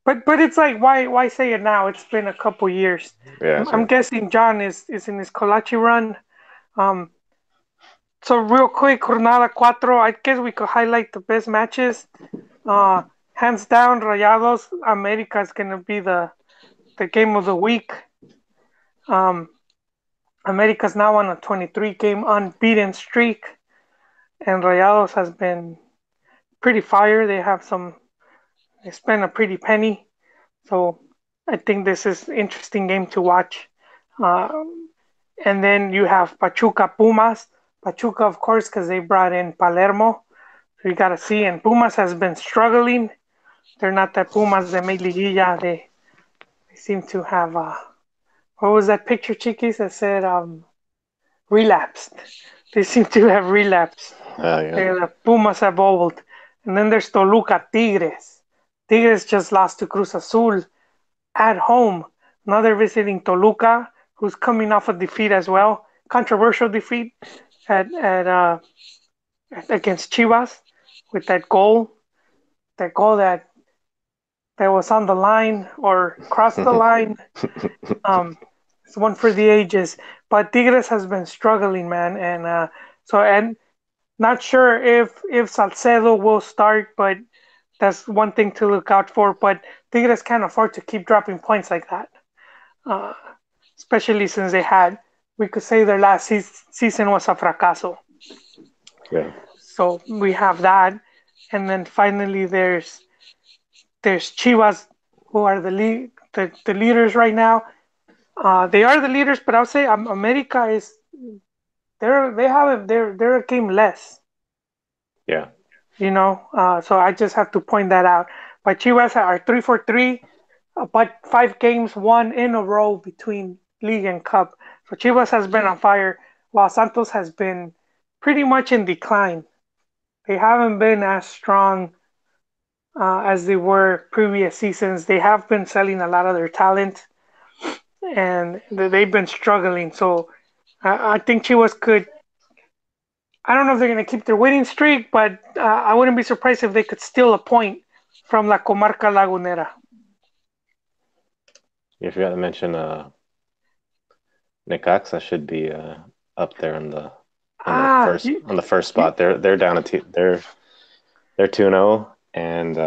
But it's like why say it now? It's been a couple years. Yeah, I'm sure. guessing John is in his Kolachi run. Um, so real quick, Jornada Cuatro. I guess we could highlight the best matches. Uh, Hands down, Rayados America is gonna be the game of the week. Um, America's now on a 23 game unbeaten streak, and Rayados has been pretty fire. They spent a pretty penny, so I think this is an interesting game to watch. And then you have Pachuca Pumas. Pachuca, of course, because they brought in Palermo. So you got to see. And Pumas has been struggling. They're not the Pumas de made Liguilla. They seem to have, what was that picture, Chiquis, that said relapsed? They seem to have relapsed. Yeah. The Pumas have old. And then there's Toluca Tigres. Tigres just lost to Cruz Azul at home. Now they're visiting Toluca, who's coming off a defeat as well. Controversial defeat at against Chivas with that goal that was on the line or crossed the line. It's one for the ages. But Tigres has been struggling, man, and not sure if Salcedo will start, but that's one thing to look out for. But Tigres can't afford to keep dropping points like that, uh, especially since we could say their last season was a fracaso. Yeah. So we have that, and then finally there's Chivas, who are the leaders right now. They are the leaders, but I'll say America is they're a game less. Yeah. So I just have to point that out. But Chivas are 3 for 3, but 5 games won in a row between league and cup. So Chivas has been on fire, while Santos has been pretty much in decline. They haven't been as strong as they were previous seasons. They have been selling a lot of their talent, and they've been struggling. So I think Chivas could. I don't know if they're going to keep their winning streak, but I wouldn't be surprised if they could steal a point from La Comarca Lagunera. You forgot to mention Necaxa should be up there on the first spot. They're down they're 2-0 and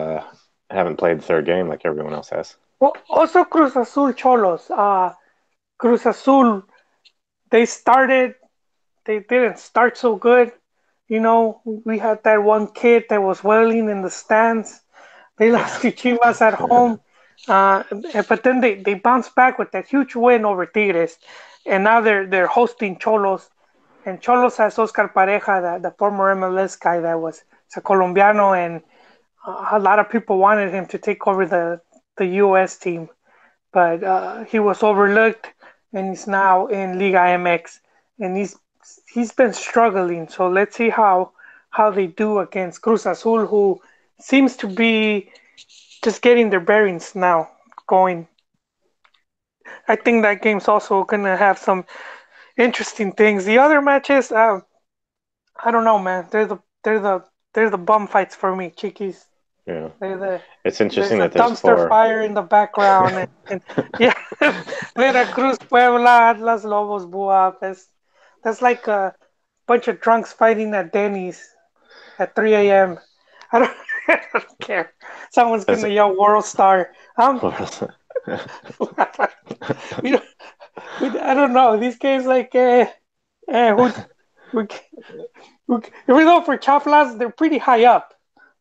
haven't played the third game like everyone else has. Well, also Cruz Azul Cholos. Cruz Azul, they didn't start so good. We had that one kid that was wailing in the stands. They lost to Chivas at home. But then they bounced back with that huge win over Tigres. And now they're hosting Cholos. And Cholos has Oscar Pareja, the former MLS guy that was a Colombiano, and a lot of people wanted him to take over the US team. But he was overlooked, and he's now in Liga MX, and he's been struggling. So let's see how they do against Cruz Azul, who seems to be just getting their bearings now going. I think that game's also gonna have some interesting things. The other matches, I don't know, man. They're the bum fights for me, Chiquis. Yeah. There's It's interesting a that there's dumpster 4. fire in the background, and yeah, Veracruz, Puebla, Atlas, Lobos, Buap. That's like a bunch of drunks fighting at Denny's at 3 a.m. I don't, I don't care. Someone's That's, gonna yell "World Star." We don't, I don't know. These games like who, who, even though for Chaflas they're pretty high up.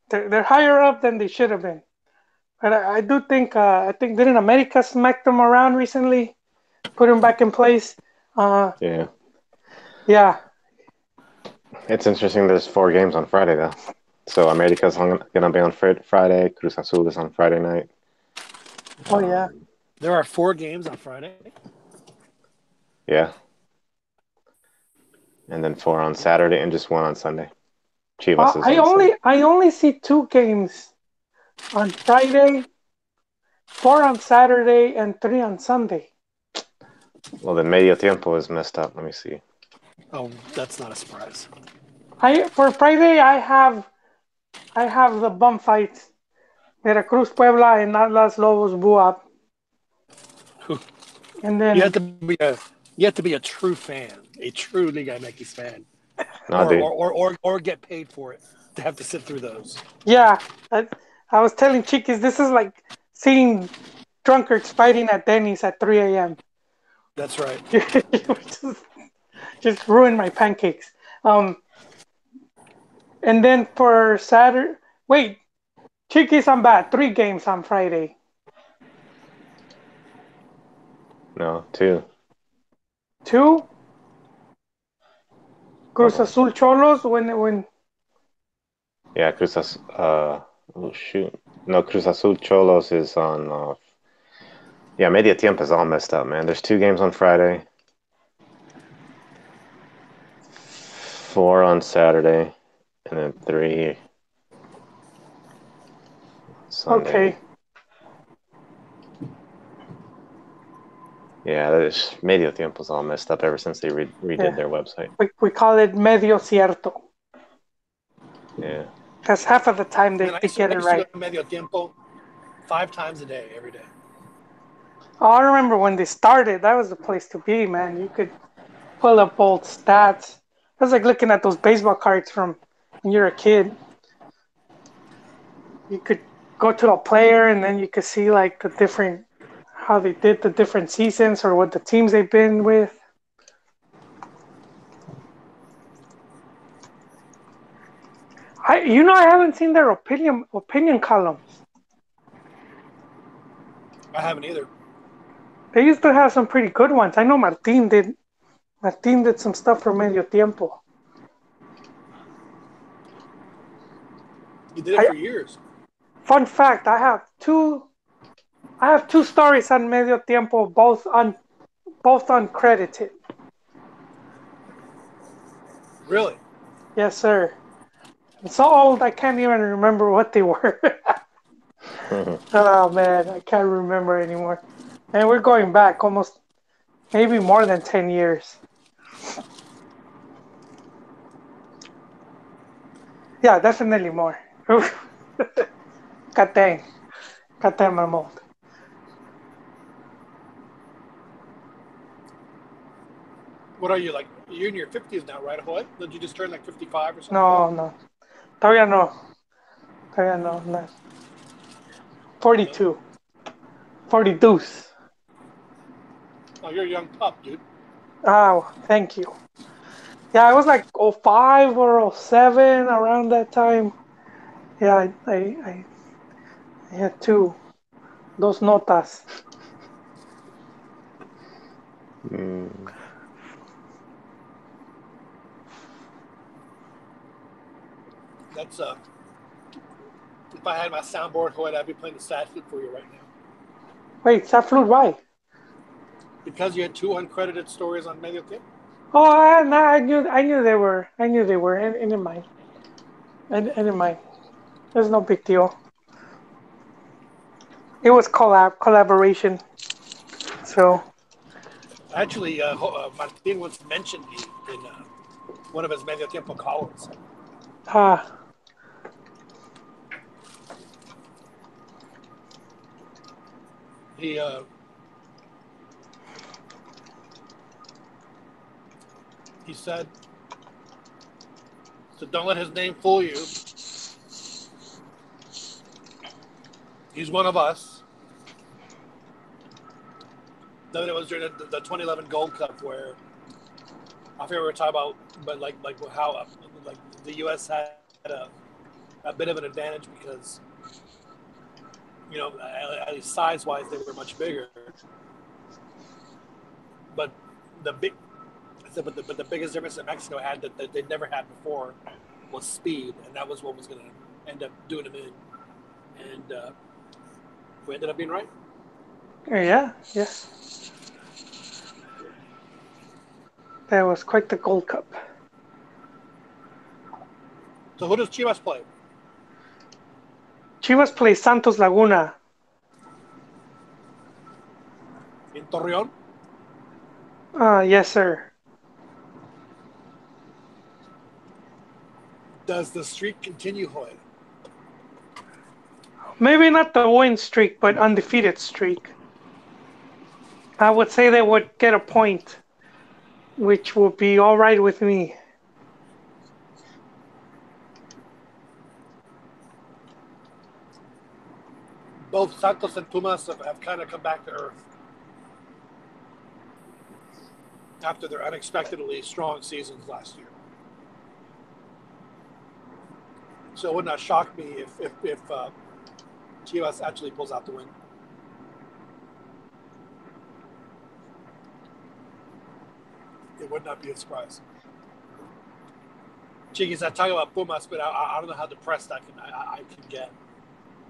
They're higher up than they should have been. But I do think didn't America smack them around recently, put them back in place. yeah. Yeah. It's interesting. There's 4 games on Friday though. So America's gonna be on Friday. Cruz Azul is on Friday night. Oh yeah. There are 4 games on Friday. Yeah. And then 4 on Saturday and just 1 on Sunday. Chivas is on Sunday. I only see 2 games on Friday, 4 on Saturday, and 3 on Sunday. Well, the medio tiempo is messed up. Let me see. Oh, that's not a surprise. For Friday I have the bum fights. Veracruz, Puebla, and Atlas Lobos Buap. And then You have to be a true fan, a true Liga MX fan, No, dude. or get paid for it to have to sit through those. yeah, I was telling Chiquis this is like seeing drunkards fighting at Denny's at 3 a.m. That's right. just ruined my pancakes. And then for Saturday, wait, Chiquis, I'm bad. 3 games on Friday. No, 2. 2. Cruz Azul Cholos when. Yeah, Cruz Azul. Oh shoot. No, Cruz Azul Cholos is on. Yeah, media tiempo is all messed up, man. There's 2 games on Friday, 4 on Saturday, and then 3. Sunday. Okay. Yeah, Medio Tiempo's all messed up ever since they redid their website. We call it medio cierto. Yeah. Because half of the time they get it I used to right. go to Medio Tiempo 5 times a day, every day. Oh, I remember when they started, that was the place to be, man. You could pull up old stats. It was like looking at those baseball cards from when you're a kid. You could go to a player and then you could see like the different, how they did the different seasons or what the teams they've been with. I haven't seen their opinion columns. I haven't either. They used to have some pretty good ones. I know Martin did some stuff for Medio Tiempo. You did it for years. Fun fact: I have two stories on Medio Tiempo, both uncredited. Really? Yes, sir. I'm so old I can't even remember what they were. Oh man, I can't remember anymore. And we're going back almost maybe more than 10 years. Yeah, definitely more. God dang. God damn, I'm old. What are you, like? You're in your 50s now, right? What? Did you just turn like 55 or something? No. Todavía no. Todavía no. Not. 42. 42. Oh, you're a young pup, dude. Oh, thank you. Yeah, I was like 05 or 07 around that time. Yeah, I had dos notas. That's if I had my soundboard, I'd be playing the sad flute for you right now. Wait, sad flute, why? Because you had 2 uncredited stories on Medio Tiempo. Oh, no, I knew they were. I knew they were. I didn't mind. I didn't mind. There's no big deal. It was collaboration. So. Actually, Martin once mentioned me in one of his Medio Tiempo columns. He said, so don't let his name fool you. He's one of us. Then it was during the 2011 Gold Cup where I forget what we were talking about, but like how like the U.S. had a bit of an advantage because at least size-wise they were much bigger. But the biggest difference that Mexico had that they'd never had before was speed, and that was what was going to end up doing them in. And we ended up being right. Yeah. That was quite the Gold Cup. So who does Chivas play? Chivas plays Santos Laguna. In Torreon? Yes, sir. Does the streak continue, Joel? Maybe not the win streak, but undefeated streak. I would say they would get a point, which would be all right with me. Both Santos and Pumas have kind of come back to earth after their unexpectedly strong seasons last year. So it would not shock me if Chivas actually pulls out the win. It would not be a surprise. Chiquis, I talk about Pumas, but I don't know how depressed I can get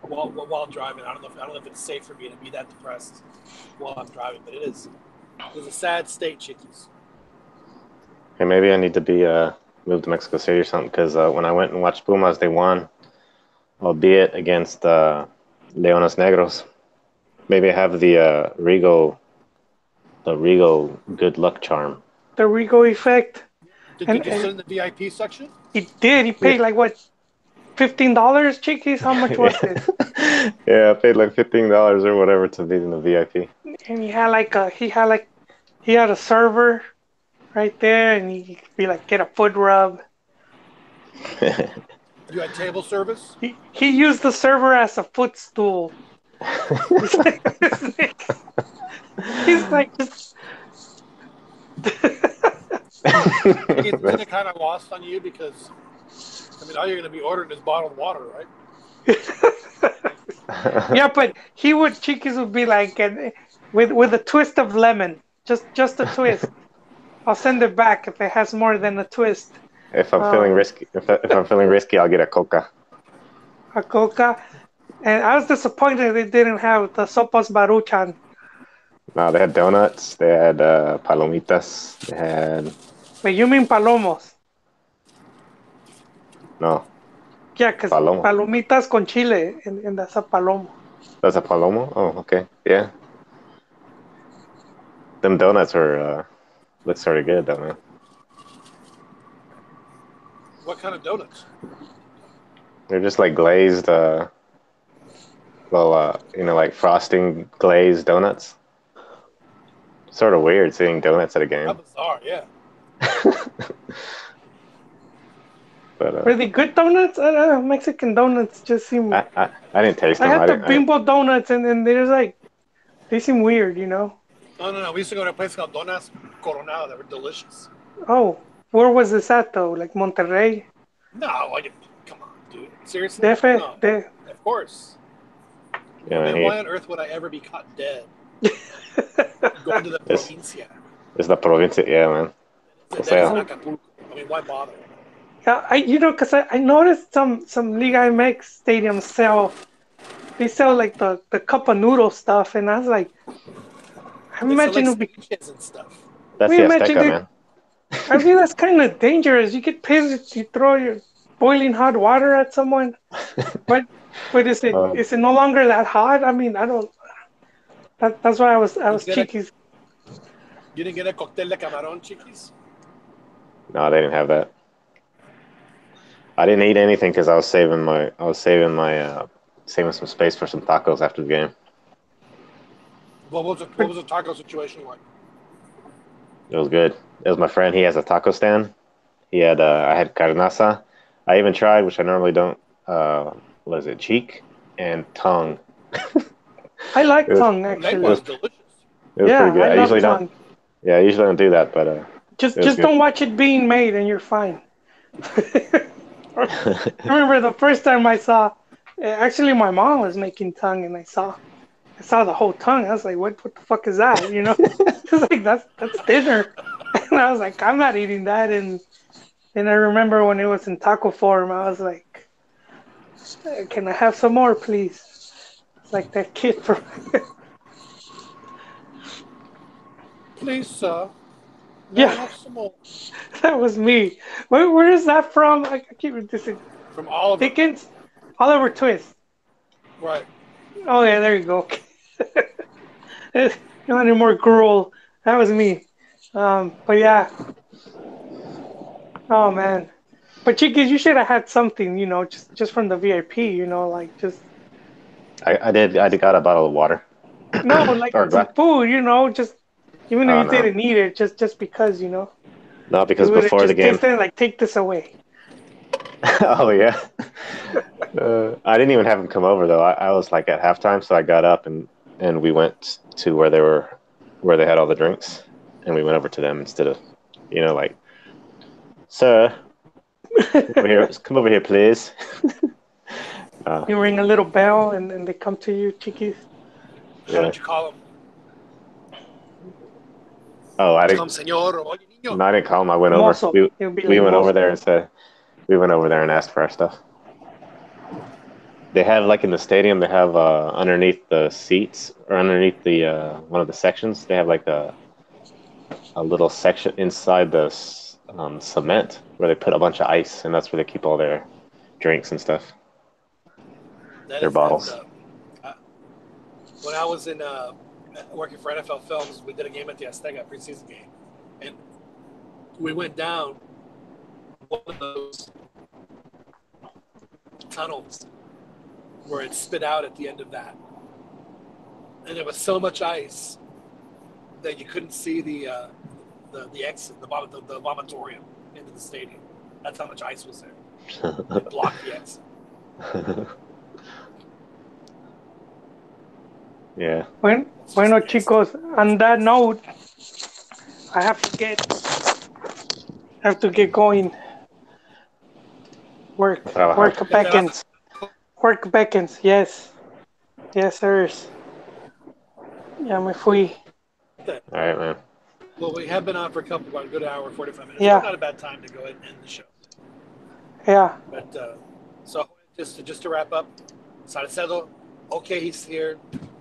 while driving. I don't know if it's safe for me to be that depressed while I'm driving, but it is. It's a sad state, Chiquis. Hey, maybe I need to be moved to Mexico City or something because when I went and watched Pumas, they won, albeit against Leones Negros. Maybe I have the Regal good luck charm. The Rigo effect. Did you And sit in the VIP section? he did. He paid like what, $15, Chiquis? How much was it? Yeah, I paid like $15 or whatever to be in the VIP. And he had a server right there, and he could be like, get a foot rub. You had table service? He used the server as a footstool. He's like, just. Isn't it kind of lost on you because, I mean, all you're going to be ordering is bottled water, right? Yeah, but Chiquis would be like, with a twist of lemon, just a twist. I'll send it back if it has more than a twist. If I'm feeling risky, if I'm feeling risky, I'll get a Coca. A Coca. And I was disappointed they didn't have the sopas Baruchan. No, they had donuts. They had palomitas. They had. But you mean palomos? No. Yeah, because Palomo. palomitas con chile, and that's a palomo. That's a palomo? Oh, okay. Yeah. Them donuts are look sort of good, though, man. What kind of donuts? They're just like glazed, like frosting glazed donuts. Sort of weird seeing donuts at a game. How bizarre, yeah. But Were they good donuts? I don't know. Mexican donuts just seem. I didn't taste them. I had the Bimbo donuts, and they're like, they seem weird, you know. No. We used to go to a place called Donas Coronado. They were delicious. Oh, where was this at though? Like Monterrey? No, come on, dude. Seriously? DF? No. Of course. Yeah, I mean, why on earth would I ever be caught dead? Going to the provincia. It's the provincia, yeah, man. It's Acapulco. I mean, why bother? Yeah, because I noticed some Liga MX stadiums sell like the cup of noodle stuff, and I was like, I imagine it would be and stuff. That's the Azteca, man. I mean, that's kind of dangerous. You get pissed, you throw your boiling hot water at someone, but is it no longer that hot? I mean, I don't. That's why I was Chiquis. You didn't get a cóctel de camarón, Chiquis? No, they didn't have that. I didn't eat anything because I was saving some space for some tacos after the game. What was the taco situation like? It was good. It was my friend. He has a taco stand. He had I had carnaza. I even tried, which I normally don't. What is it? Cheek and tongue. I like tongue actually. It was delicious. It was pretty good. I usually tongue. don't. Yeah, I usually don't do that, but just don't watch it being made, and you're fine. I remember the first time I saw. Actually, my mom was making tongue, and I saw the whole tongue. I was like, "What the fuck is that?" You know, it's like that's dinner. And I was like, "I'm not eating that." And I remember when it was in taco form, I was like, "Can I have some more, please?" It's like that kid from. Please, sir. Yeah, have some more. That was me. Where is that from? I keep this. From Oliver Dickens, Oliver Twist. Right. Oh yeah, there you go. You want any more gruel? That was me. But yeah. Oh man. But Chiquis, you should have had something, you know, just from the VIP, you know, like just. I got a bottle of water. No, like some food, you know, just even if you didn't need it, just because, you know. No, because before the game. Instead, like, take this away. Oh yeah. I didn't even have him come over though. I was like at halftime, so I got up and we went to where they had all the drinks, and we went over to them instead of, you know, like, sir, come over here, please. You ring a little bell, and they come to you, Chiquis. How did you call him? Oh, I didn't. No, I didn't call him. I went over. We went over there and said. We went over there and asked for our stuff. They have, like in the stadium, they have underneath the seats or underneath the one of the sections, they have like a little section inside the cement where they put a bunch of ice, and that's where they keep all their drinks and stuff. Their bottles. when I was in working for NFL Films, we did a game at the Azteca, preseason game, and we went down one of those tunnels where it spit out at the end of that, and there was so much ice that you couldn't see the exit, the vomitorium into the stadium. That's how much ice was there. It blocked the exit. Yeah. Bueno, chicos, on that note, I have to get going. Work beckons. Work beckons, yes. Yes, sirs. Ya me fui. All right, man. Well, we have been on for a good hour, 45 minutes. Yeah. So not a bad time to go ahead and end the show. Yeah. But so just to wrap up, Salcedo, okay, he's here.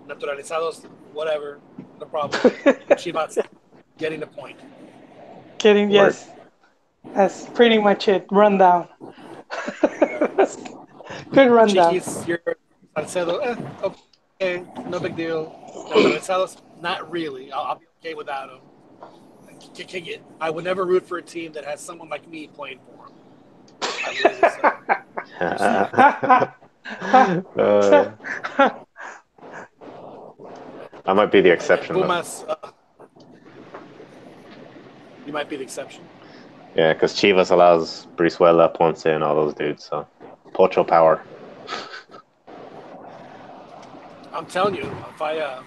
Naturalizados, whatever, no problem. Chivas getting the point. Yes. That's pretty much it. Rundown. Good rundown. Chiquis, you're Salcedo, okay, no big deal. Naturalizados, not really. I'll be okay without him. I would never root for a team that has someone like me playing for him. I might be the exception. Pumas, you might be the exception. Yeah, because Chivas allows Brizuela, Ponce, and all those dudes. So, Pocho power. I'm telling you, if I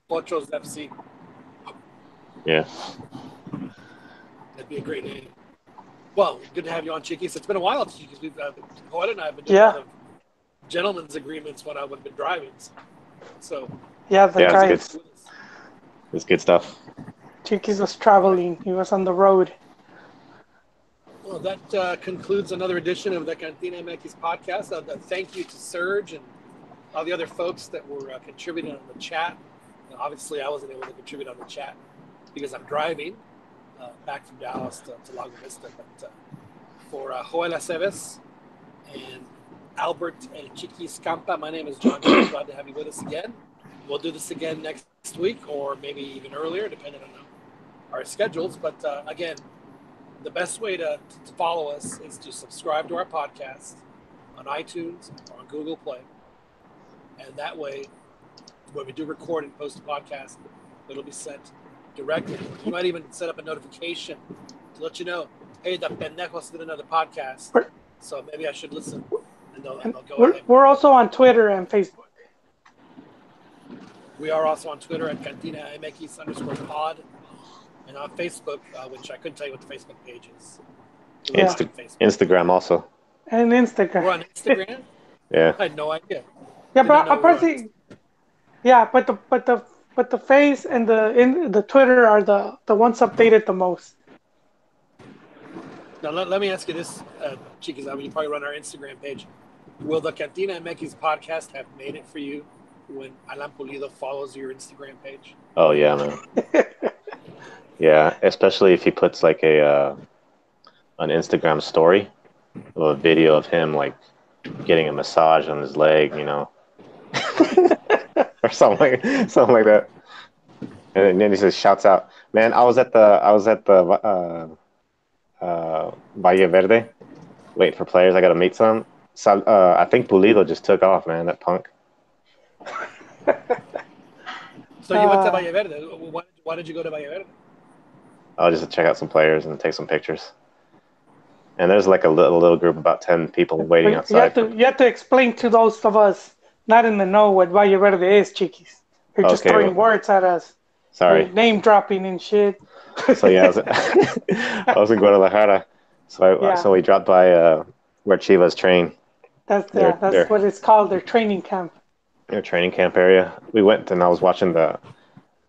Pocho's FC. Yeah. That'd be a great name. Well, good to have you on, Chiquis. It's been a while, Chiquis. Joel and I have been doing a lot of gentlemen's agreements when I've been driving. So guys. It's good stuff. Chiquis was traveling. He was on the road. Well, that concludes another edition of the CantinaMX podcast. Thank you to Serge and all the other folks that were contributing on the chat. Obviously, I wasn't able to contribute on the chat because I'm driving back from Dallas to Lago Vista. But for Joel Aceves and Albert and Chiquis Campa, my name is John. Glad to have you with us again. We'll do this again next week or maybe even earlier, depending on our schedules. But again, the best way to follow us is to subscribe to our podcast on iTunes or on Google Play. And that way, when we do record and post a podcast, it'll be sent directly. You might even set up a notification to let you know, hey, the pendejos did another podcast, so maybe I should listen. And they'll go ahead. We're also on Twitter and Facebook. We are also on Twitter at CantinaMX_pod. And on Facebook, which I couldn't tell you what the Facebook page is. Instagram also. And Instagram. We're on Instagram? Yeah. I had no idea. Yeah, but I probably. Yeah, but the face and the Twitter are the ones updated the most. Now let me ask you this, Chiquis. I mean, you probably run our Instagram page. Will the CantinaMX podcast have made it for you when Alan Pulido follows your Instagram page? Oh yeah, man. Yeah, especially if he puts like an Instagram story of a video of him like getting a massage on his leg, you know, or something like that. And then he says, shouts out, man, I was at the Valle Verde, waiting for players. I got to meet some. I think Pulido just took off, man. That punk. So you went to Valle Verde. Why did you go to Valle Verde? Oh, just to check out some players and take some pictures. And there's like a little group, about 10 people waiting outside. You have to explain to those of us not in the know what Valle Verde is, Chiquis. You're just throwing words at us. Sorry. Name dropping and shit. So yeah, I was in Guadalajara. So we dropped by where Chivas train. That's what it's called, their training camp. Their training camp area. We went and I was watching the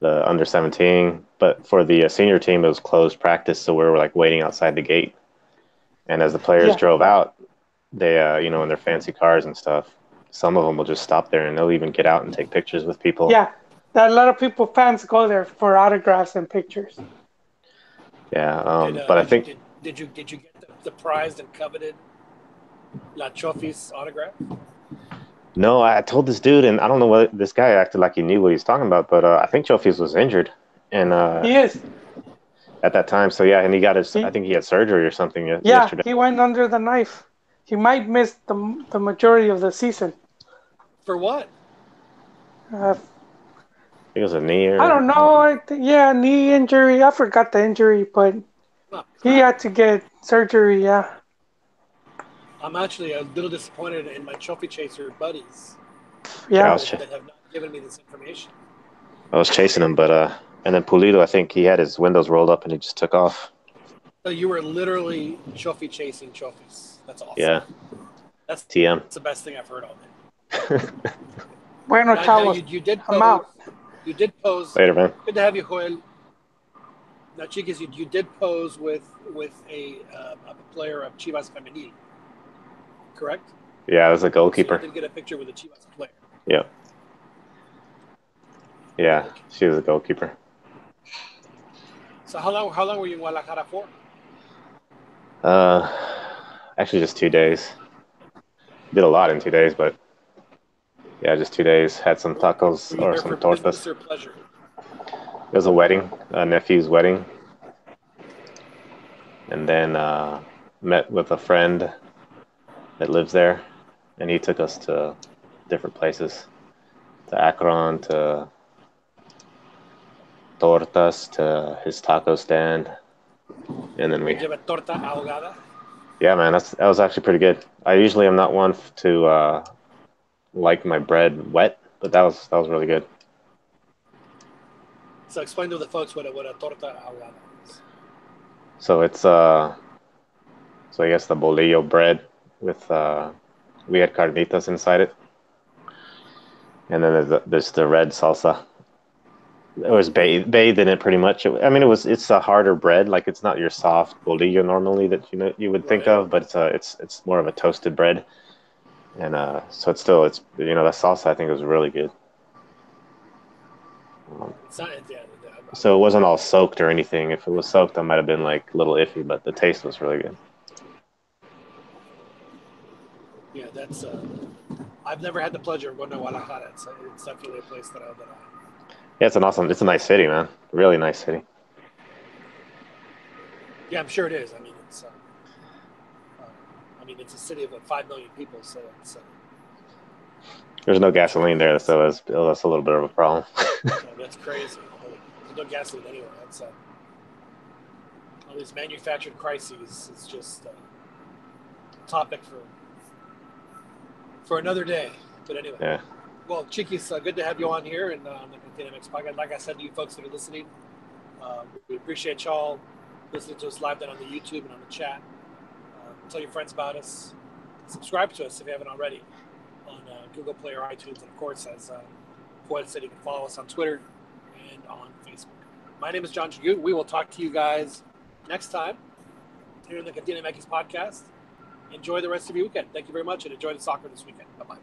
under 17, but for the senior team it was closed practice, so we were like waiting outside the gate. And as the players drove out, they in their fancy cars and stuff, some of them will just stop there and they'll even get out and take pictures with people. Yeah, a lot of fans go there for autographs and pictures. Yeah, but I think did you get the prized and coveted La Chofis autograph? No, I told this dude, and I don't know what this guy acted like he knew what he was talking about, but I think Chofis was injured, and He is. at that time, so yeah, and he got his. He- I think he had surgery or something Yeah, yesterday. he went under the knife. He might miss the majority of the season. For what? Uh, I think it was a knee or I don't know. Yeah, knee injury. I forgot the injury, but Oh, he had to get surgery. Yeah. I'm actually a little disappointed in my trophy chaser buddies Yeah, Yeah. that have not given me this information. I was chasing him, but and then Pulido, I think he had his windows rolled up and he just took off. So you were literally trophy chasing trophies. That's awesome. Yeah, That's TM. the best thing I've heard all day. Bueno, Now chavos. you did I'm pose. out. You did pose. Later, man. Good to have you, Joel. Now, Chicas, you did pose with a player of Chivas Femenil, correct? Yeah, I was a So you goalkeeper. did get a picture with a Chivas player. Yeah. Yeah, she was a goalkeeper. So how long were you in Guadalajara for? Actually, just 2 days. Did a lot in 2 days, but yeah, just 2 days. Had some tacos Were you or there some for tortas. business or pleasure? It was a wedding, a nephew's wedding, and then met with a friend that lives there, and he took us to different places, to Akron, to tortas, to his taco stand, and then Did you have a torta ahogada? yeah, man, that was actually pretty good. I usually am not one to like my bread wet, but that was really good. So explain to the folks what a torta ahogada is. So it's so I guess the bolillo bread with we had carnitas inside it, and then there's the red salsa. It was bathed in it pretty much. I mean, it's a harder bread, like it's not your soft bolillo normally that you would think of, but it's more of a toasted bread, and so it's that salsa I think was really good. It's not, So it wasn't all soaked or anything. If it was soaked, I might have been like a little iffy, but the taste was really good. yeah, that's. I've never had the pleasure of going to Guadalajara. It's definitely a place that I. Yeah, it's a nice city, man. Really nice city. Yeah, I'm sure it is. I mean, it's a city of 5 million people, so it's. There's no gasoline there, so that's a little bit of a problem. That's crazy. There's no gasoline anywhere. That's all these manufactured crises is just a topic for another day. But anyway. Yeah. Well, Chiquis, good to have you on here and on the CantinaMX podcast. Like I said to you folks that are listening, we appreciate y'all listening to us live down on the YouTube and on the chat. Tell your friends about us. Subscribe to us if you haven't already on Google Play or iTunes. And, of course, as Joel said, you can follow us on Twitter and on Facebook. My name is John Jagut. We will talk to you guys next time here in the CantinaMX podcast. Enjoy the rest of your weekend. Thank you very much, and enjoy the soccer this weekend. Bye-bye.